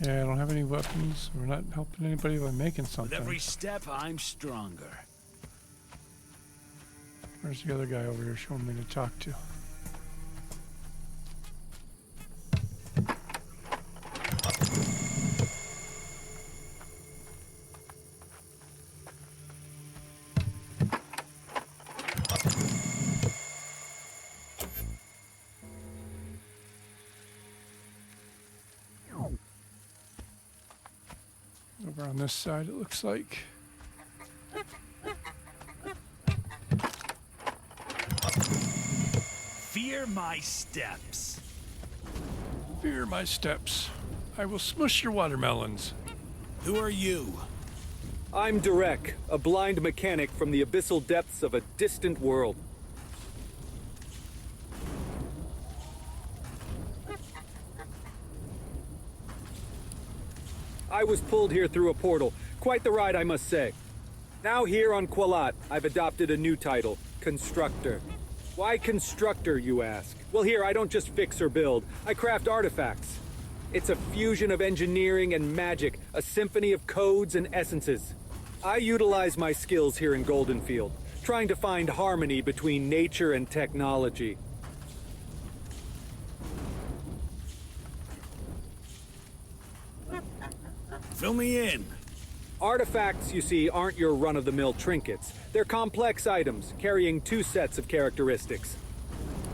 Yeah, I don't have any weapons. We're not helping anybody by making With something. every step, I'm stronger. Where's the other guy over here showing me to talk to? Over on this side, it looks like. Fear my steps. Fear my steps. I will smush your watermelons. Who are you? I'm Derek, a blind mechanic from the abyssal depths of a distant world. I was pulled here through a portal. Quite the ride, I must say. Now here on Qualat, I've adopted a new title, Constructor. Why Constructor, you ask? Well, here, I don't just fix or build. I craft artifacts. It's a fusion of engineering and magic, a symphony of codes and essences. I utilize my skills here in Goldenfield, trying to find harmony between nature and technology. Fill me in. Artifacts, you see, aren't your run-of-the-mill trinkets. They're complex items, carrying two sets of characteristics.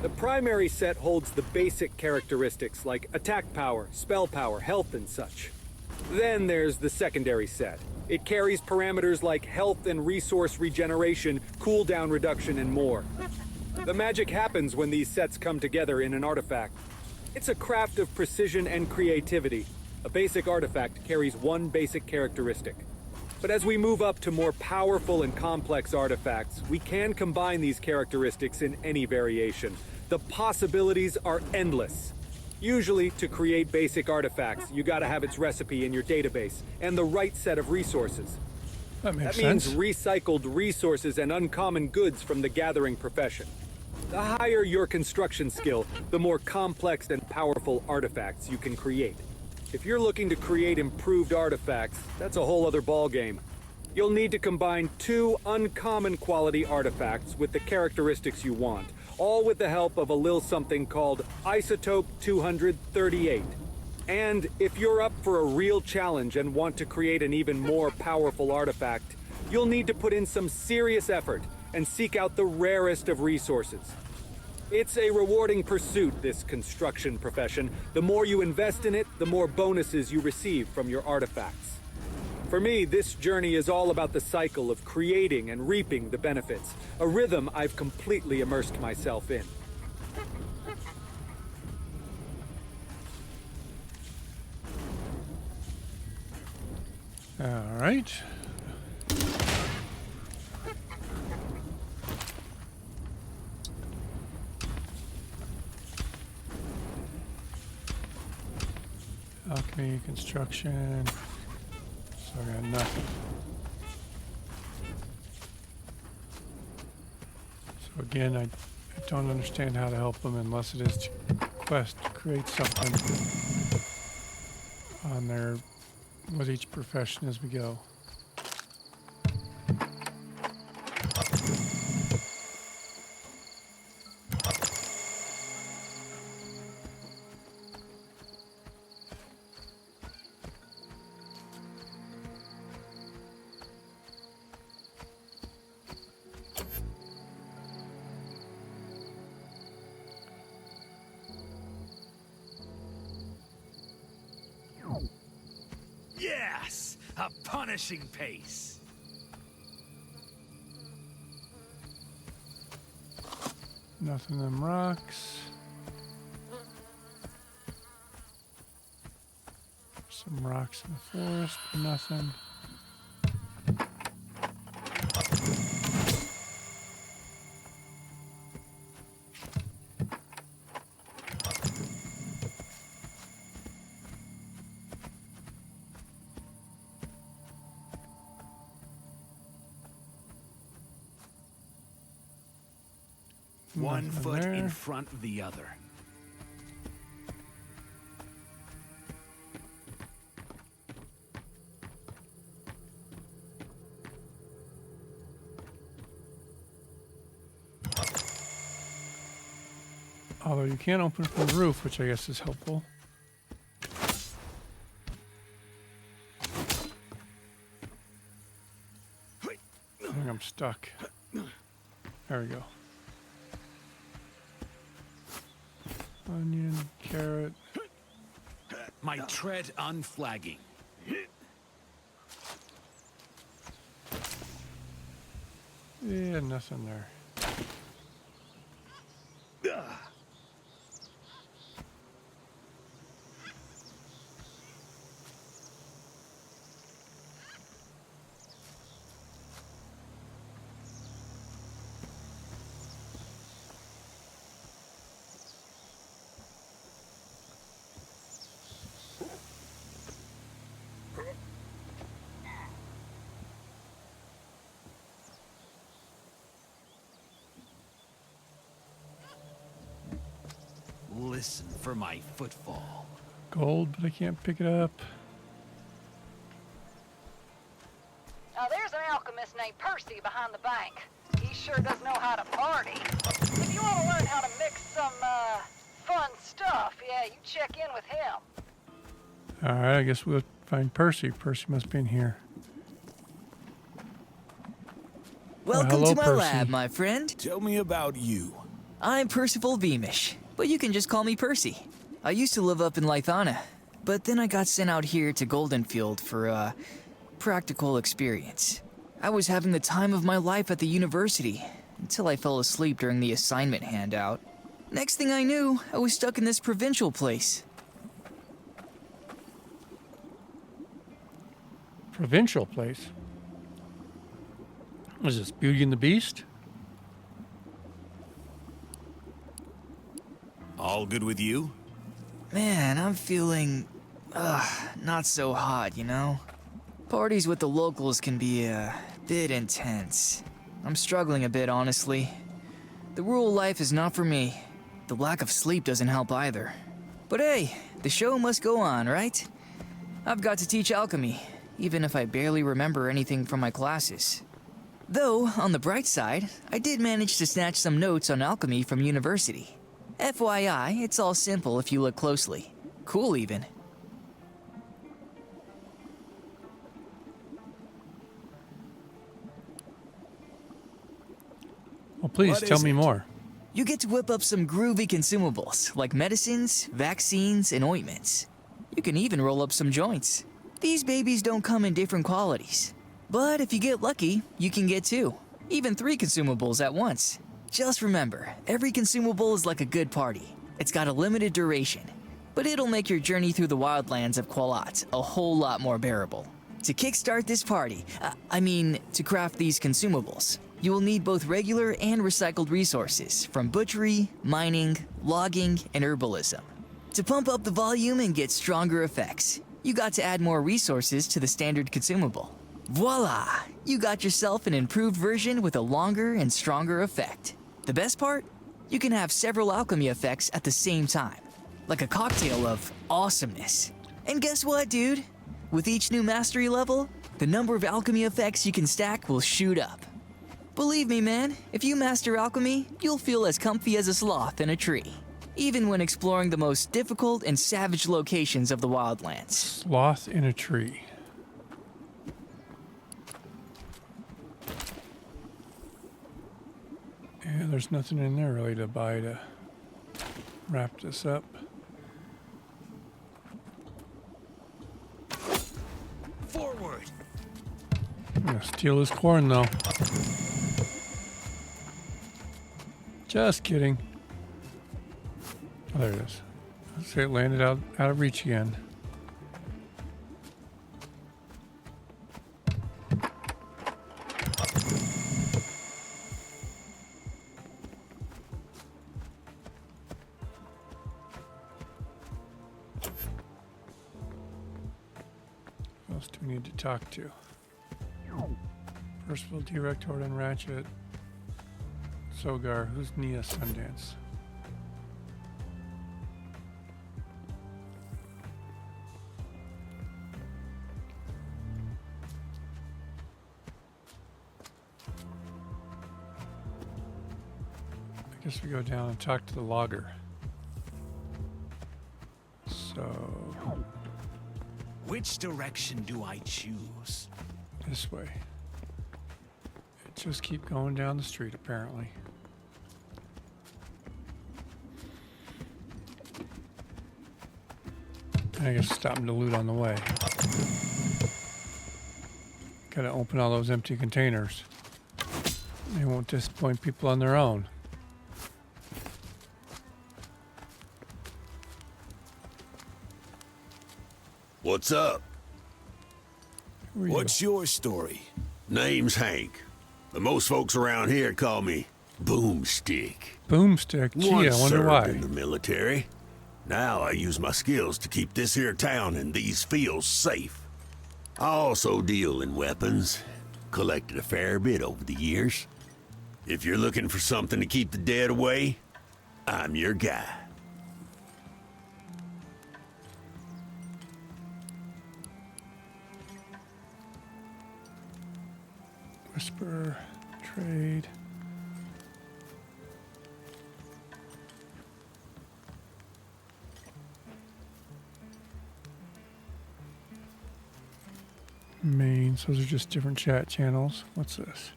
The primary set holds the basic characteristics like attack power, spell power, health, and such. Then there's the secondary set. It carries parameters like health and resource regeneration, cooldown reduction, and more. The magic happens when these sets come together in an artifact. It's a craft of precision and creativity. A basic artifact carries one basic characteristic. But as we move up to more powerful and complex artifacts, we can combine these characteristics in any variation. The possibilities are endless. Usually, to create basic artifacts, you gotta have its recipe in your database, and the right set of resources. That makes means sense. recycled resources and uncommon goods from the gathering profession. The higher your construction skill, the more complex and powerful artifacts you can create. If you're looking to create improved artifacts, that's a whole other ballgame. You'll need to combine two uncommon quality artifacts with the characteristics you want, all with the help of a little something called Isotope 238. And if you're up for a real challenge and want to create an even more powerful artifact, you'll need to put in some serious effort and seek out the rarest of resources. It's a rewarding pursuit, this construction profession. The more you invest in it, the more bonuses you receive from your artifacts. For me, this journey is all about the cycle of creating and reaping the benefits, a rhythm I've completely immersed myself in. All right. Alchemy, construction. So I got nothing. So again, I don't understand how to help them unless it is to quest to create something on there with each profession as we go. Yes! A punishing pace. Nothing in them rocks. Some rocks in the forest, nothing. One Nothing foot there. in front of the other. Although you can't open from the roof, which I guess is helpful. I think I'm stuck. There we go. Onion, carrot. My tread unflagging. Yeah, nothing there. Listen for my footfall. Gold, but I can't pick it up. Now there's an alchemist named Percy behind the bank. He sure does know how to party. If you want to learn how to mix some, fun stuff, yeah, you check in with him. Alright, I guess we'll find Percy. Percy must be in here. Welcome hello, to my Percy. lab, my friend. Tell me about you. I'm Percival Beamish, but you can just call me Percy. I used to live up in Lythana, but then I got sent out here to Goldenfield for a practical experience. I was having the time of my life at the university until I fell asleep during the assignment handout. Next thing I knew, I was stuck in this provincial place. Provincial place? What is this, Beauty and the Beast? All good with you? Man, I'm feeling, not so hot, you know? Parties with the locals can be a bit intense. I'm struggling a bit, honestly. The rural life is not for me. The lack of sleep doesn't help either. But hey, the show must go on, right? I've got to teach alchemy, even if I barely remember anything from my classes. Though, on the bright side, I did manage to snatch some notes on alchemy from university. FYI, it's all simple if you look closely. Cool, even. Well, please What tell is me it? more. You get to whip up some groovy consumables, like medicines, vaccines, and ointments. You can even roll up some joints. These babies don't come in different qualities. But if you get lucky, you can get 2, even 3 consumables at once. Just remember, every consumable is like a good party. It's got a limited duration, but it'll make your journey through the wildlands of Qualat a whole lot more bearable. To kickstart this party, to craft these consumables, you will need both regular and recycled resources from butchery, mining, logging, and herbalism. To pump up the volume and get stronger effects, you got to add more resources to the standard consumable. Voila! You got yourself an improved version with a longer and stronger effect. The best part? You can have several alchemy effects at the same time, like a cocktail of awesomeness. And guess what, dude? With each new mastery level, the number of alchemy effects you can stack will shoot up. Believe me, man, if you master alchemy, you'll feel as comfy as a sloth in a tree, even when exploring the most difficult and savage locations of the wildlands. Sloth in a tree. Yeah, there's nothing in there really to buy to wrap this up. Forward. I'm gonna steal his corn though. Just kidding. Oh, there it is. Let's say it landed out of reach again. Who else do we need to talk to? Percival, D-Rect, Horden, Ratchet, Sogar. Who's Nia Sundance? I guess we go down and talk to the logger. Which direction do I choose? This way. Just keep going down the street, apparently. I guess stop them to loot on the way. Gotta open all those empty containers. They won't disappoint people on their own. What's up? What's your story? Name's Hank. But most folks around here call me Boomstick. Boomstick? Gee, Once I wonder served why. in the military. Now I use my skills to keep this here town and these fields safe. I also deal in weapons. Collected a fair bit over the years. If you're looking for something to keep the dead away, I'm your guy. Whisper, trade. Mains, those are just different chat channels. What's this?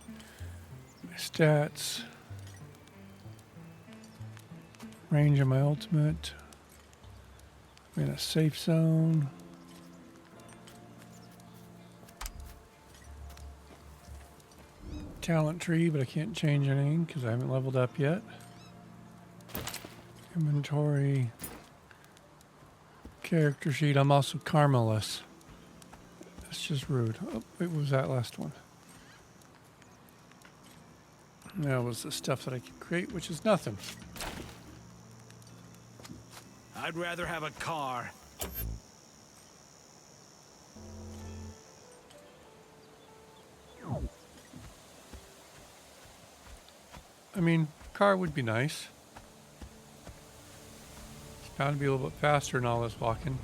My stats. Range of my ultimate. I'm in a safe zone. Talent tree, but I can't change anything because I haven't leveled up yet. Inventory. Character sheet. I'm also karmaless. That's just rude. Oh, wait, what was that last one? That was the stuff that I could create, which is nothing. I'd rather have a car. I mean, car would be nice. It's bound to be a little bit faster than all this walking.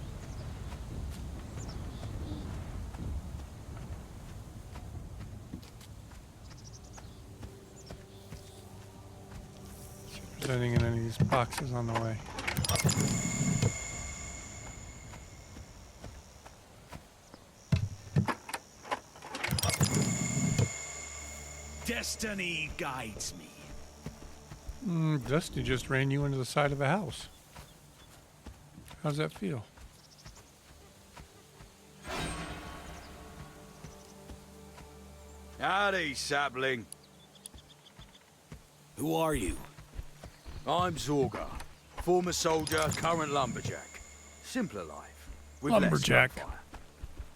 See if there's anything in any of these boxes on the way. Destiny guides me. Dusty just ran you into the side of a house. How's that feel? Howdy, sapling. Who are you? I'm Zorga. Former soldier, current lumberjack. Simpler life. With Lumberjack. less gunfire.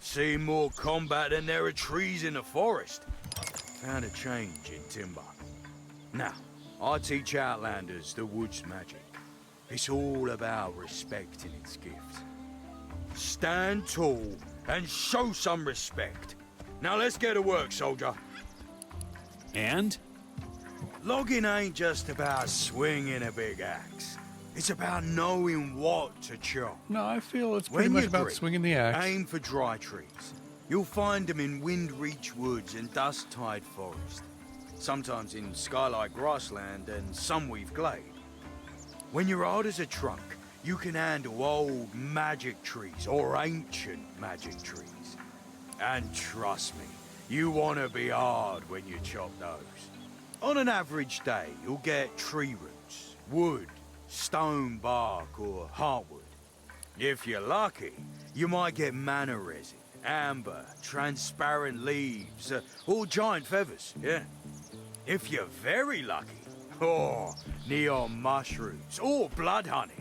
Seen more combat than there are trees in the forest. Found a change in timber. Now, I teach outlanders the woods magic. It's all about respecting its gifts. Stand tall and show some respect. Now let's get to work, soldier. And? Logging ain't just about swinging a big axe. It's about knowing what to chop. No, I feel it's pretty When much you about grip, swinging the axe. Aim for dry trees. You'll find them in wind-reach woods and dust-tide forest. Sometimes in skylight grassland and sunweave glade. When you're old as a trunk, you can handle old magic trees or ancient magic trees. And trust me, you want to be hard when you chop those. On an average day, you'll get tree roots, wood, stone bark, or heartwood. If you're lucky, you might get mana resin, amber, transparent leaves, or giant feathers, yeah. If you're very lucky, neon mushrooms, or blood honey.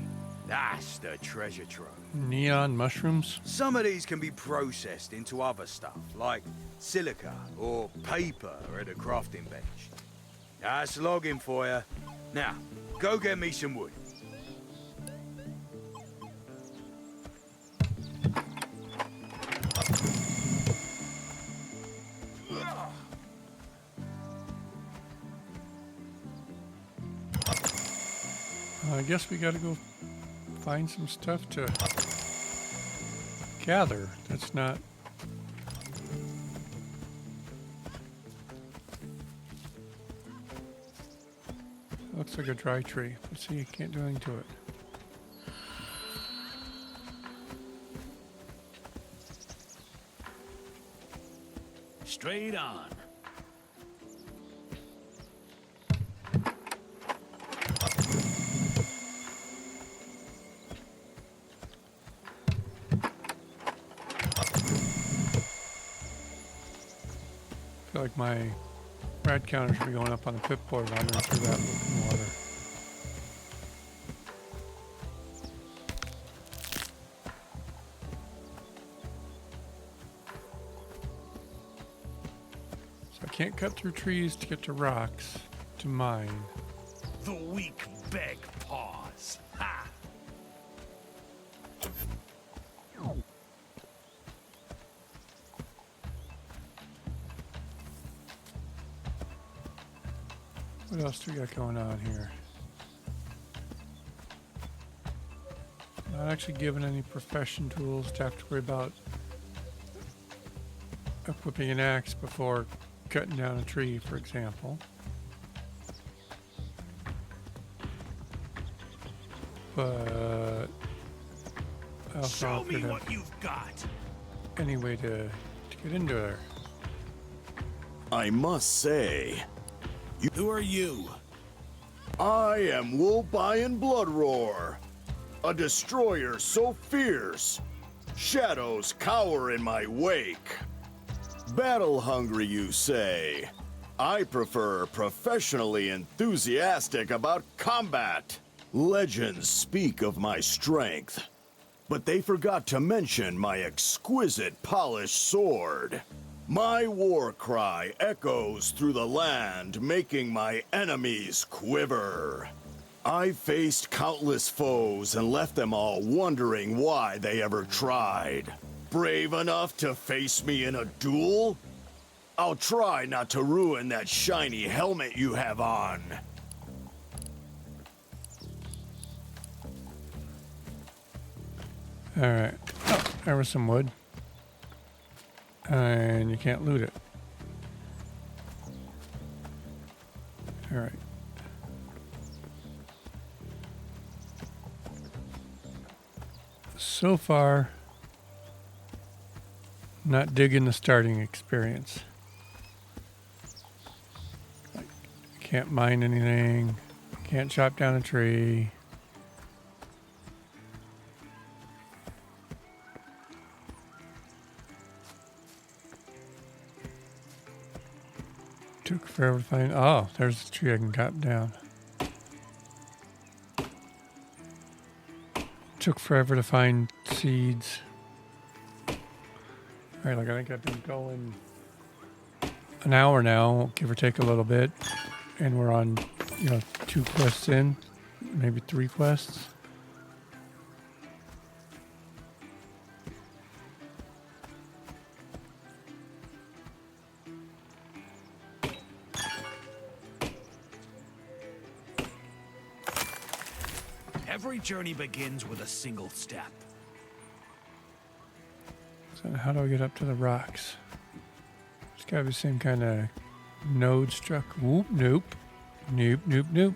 That's the treasure trove. Neon mushrooms? Some of these can be processed into other stuff, like silica or paper at a crafting bench. That's logging for you. Now, go get me some wood. I guess we gotta go find some stuff to gather. That's not... Looks like a dry tree. Let's see, you can't do anything to it. Straight on. I feel like my rad counter should be going up on the pip board wandering through that open water. So I can't cut through trees to get to rocks to mine. The weak beg paws. Ha! What else do we got going on here? Not actually given any profession tools to have to worry about equipping an axe before cutting down a tree, for example. But I also Show don't me have what you've got. any way to get into there. I must say, Who are you? I am Wolfeye Bloodroar, a destroyer so fierce, shadows cower in my wake. Battle hungry, you say? I prefer professionally enthusiastic about combat. Legends speak of my strength, but they forgot to mention my exquisite polished sword. My war cry echoes through the land, making my enemies quiver. I faced countless foes and left them all wondering why they ever tried. Brave enough to face me in a duel? I'll try not to ruin that shiny helmet you have on. Alright. Oh, there was some wood. And you can't loot it. Alright. So far, not digging the starting experience. Like, can't mine anything. Can't chop down a tree. Took forever to find. Oh, there's the tree I can chop down. Took forever to find seeds. Alright, like I think I've been going an hour now, give or take a little bit. And we're on, 2 quests in, maybe 3 quests. Every journey begins with a single step. So how do I get up to the rocks? There's gotta be the same kind of node struck. Whoop, nope. Nope, nope, nope.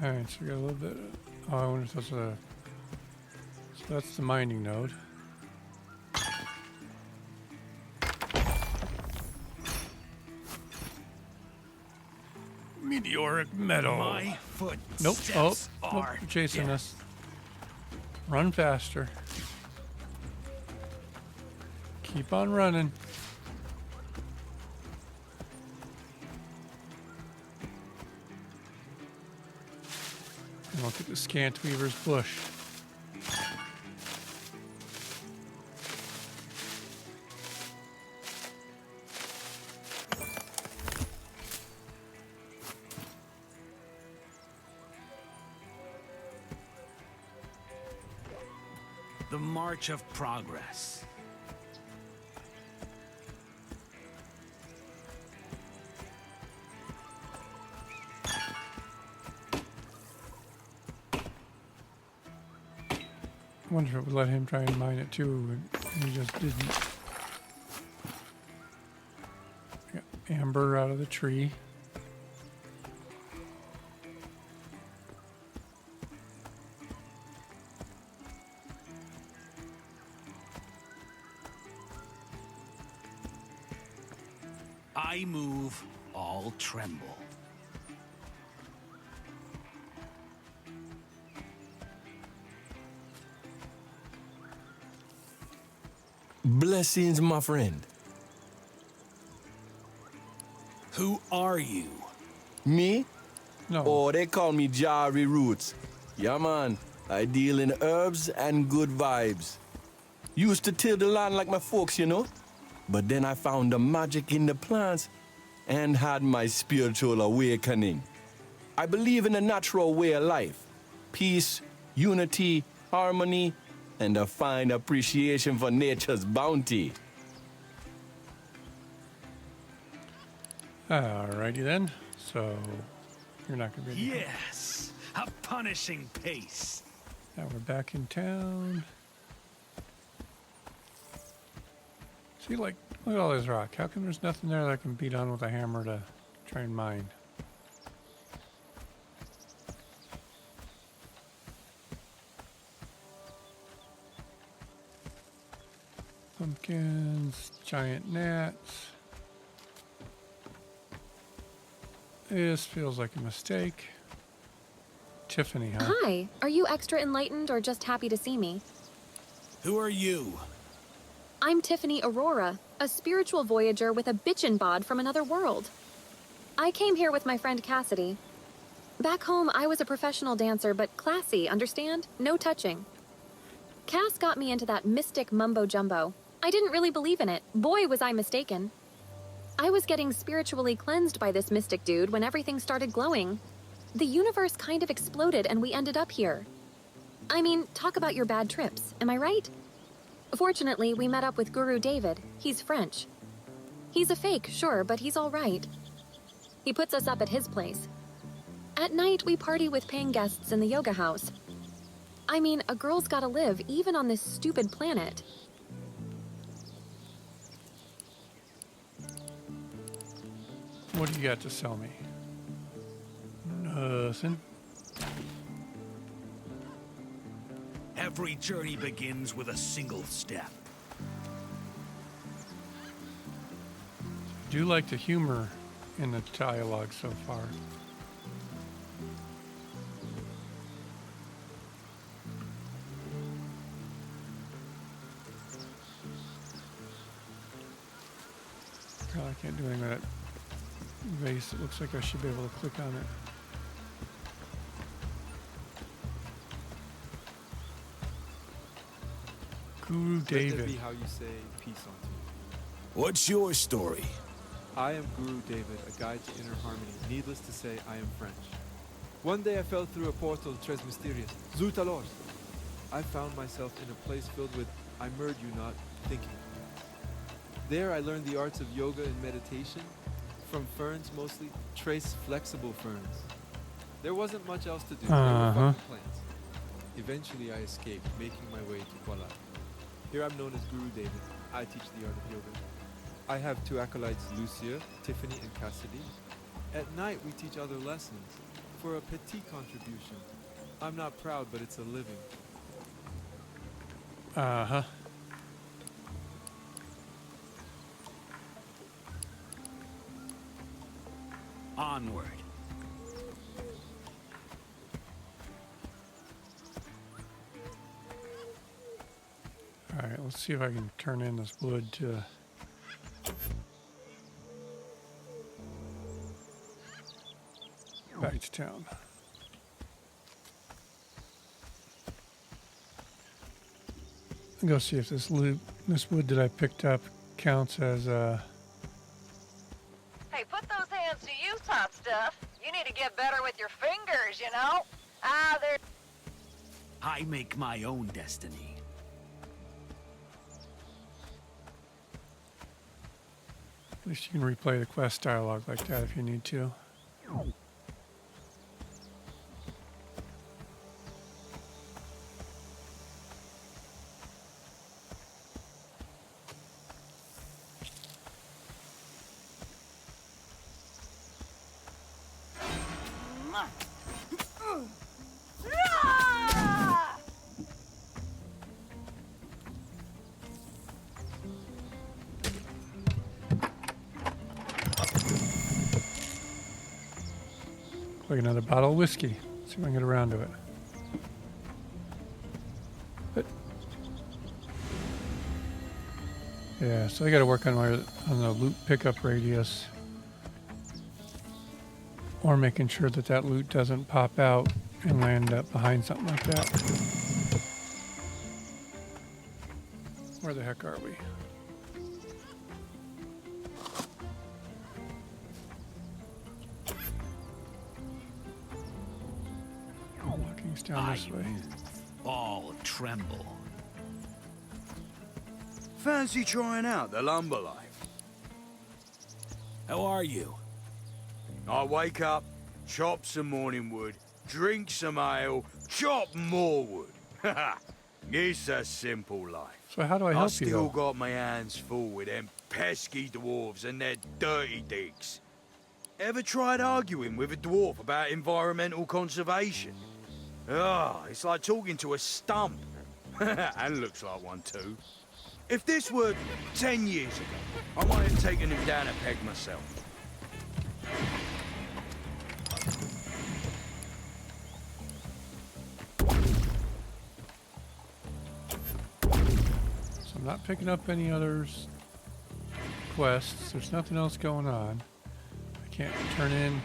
Alright, so we got a little bit. Oh, I wonder if that's a. So that's the mining node. Meteoric metal. My foot Nope. Oh, steps nope. are You're chasing death. us. Run faster. Keep on running. And look at the scant weaver's bush. The march of progress. I wonder if it would let him try and mine it too, and he just didn't. amber out of the tree. I move, all tremble. Blessings, my friend. Who are you? Me? No. Oh, they call me Jari Roots. Yeah, man. I deal in herbs and good vibes. Used to till the land like my folks, you know? But then I found the magic in the plants and had my spiritual awakening. I believe in a natural way of life. Peace, unity, harmony, and a fine appreciation for nature's bounty. Alrighty then. So you're not going to be. Yes, a punishing pace. Now we're back in town. See, like, look at all this rock. How come there's nothing there that I can beat on with a hammer to try and mine? Pumpkins, giant gnats. This feels like a mistake. Tiffany, huh? Hi, are you extra enlightened or just happy to see me? Who are you? I'm Tiffany Aurora, a spiritual voyager with a bitchin' bod from another world. I came here with my friend Cassidy. Back home, I was a professional dancer, but classy, understand? No touching. Cass got me into that mystic mumbo-jumbo. I didn't really believe in it. Boy, was I mistaken. I was getting spiritually cleansed by this mystic dude when everything started glowing. The universe kind of exploded and we ended up here. I mean, talk about your bad trips, am I right? Fortunately, we met up with Guru David. He's French. He's a fake, sure, but he's all right. He puts us up at his place. At night, we party with paying guests in the yoga house. I mean, a girl's gotta live, even on this stupid planet. What do you got to sell me? Nothing. Every journey begins with a single step. Do like the humor in the dialogue so far. God, I can't do anything with that vase. It looks like I should be able to click on it. Guru David. Let that be how you say peace unto you. What's your story? I am Guru David, a guide to inner harmony. Needless to say, I am French. One day I fell through a portal tres mysterious. Zut alors! I found myself in a place filled with I murd you not thinking. There I learned the arts of yoga and meditation, from ferns mostly, trace flexible ferns. There wasn't much else to do, there were fucking plants. Eventually I escaped, making my way to Kuala. Here I'm known as Guru David. I teach the art of yoga. I have two acolytes, Lucia, Tiffany, and Cassidy. At night we teach other lessons, for a petit contribution. I'm not proud, but it's a living. Uh-huh. Onward. Alright, let's see if I can turn in this wood to... back to town. I'll go see if this wood that I picked up counts as Hey, put those hands to use, hot stuff. You need to get better with your fingers, you know? Ah, they're... I make my own destiny. At least you can replay the quest dialogue like that if you need to. Like another bottle of whiskey. See if I can get around to it. But yeah, so I got to work on the loot pickup radius, or making sure that that loot doesn't pop out and land up behind something like that. Where the heck are we? Walking's down this way. All tremble. Fancy trying out the lumber life? How are you? I wake up, chop some morning wood, drink some ale, chop more wood. It's a simple life. So how do I help you? I still though? got my hands full with them pesky dwarves and their dirty digs. Ever tried arguing with a dwarf about environmental conservation? It's like talking to a stump. And looks like one too. If this were 10 years ago, I might have taken him down a peg myself. So I'm not picking up any others quests. There's nothing else going on. I can't turn in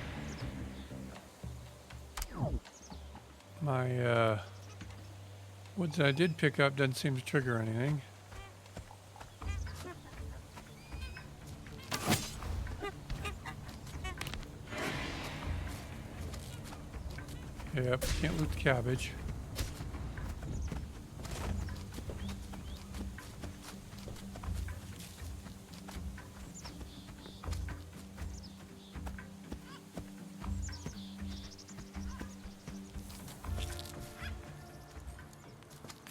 my woods that I did pick up. Doesn't seem to trigger anything. Yep, can't loot the cabbage.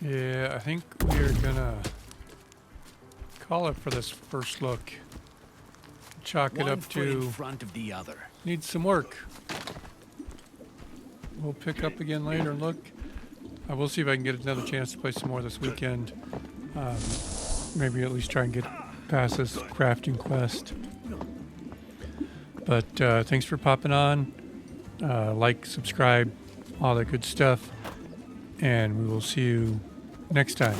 Yeah, I think we're gonna call it for this first look. Chalk it One up foot in to front of the other. needs some work. We'll pick up again later and look. I will see if I can get another chance to play some more this weekend. Maybe at least try and get past this crafting quest. But thanks for popping on. Like, subscribe, all that good stuff. And we will see you next time.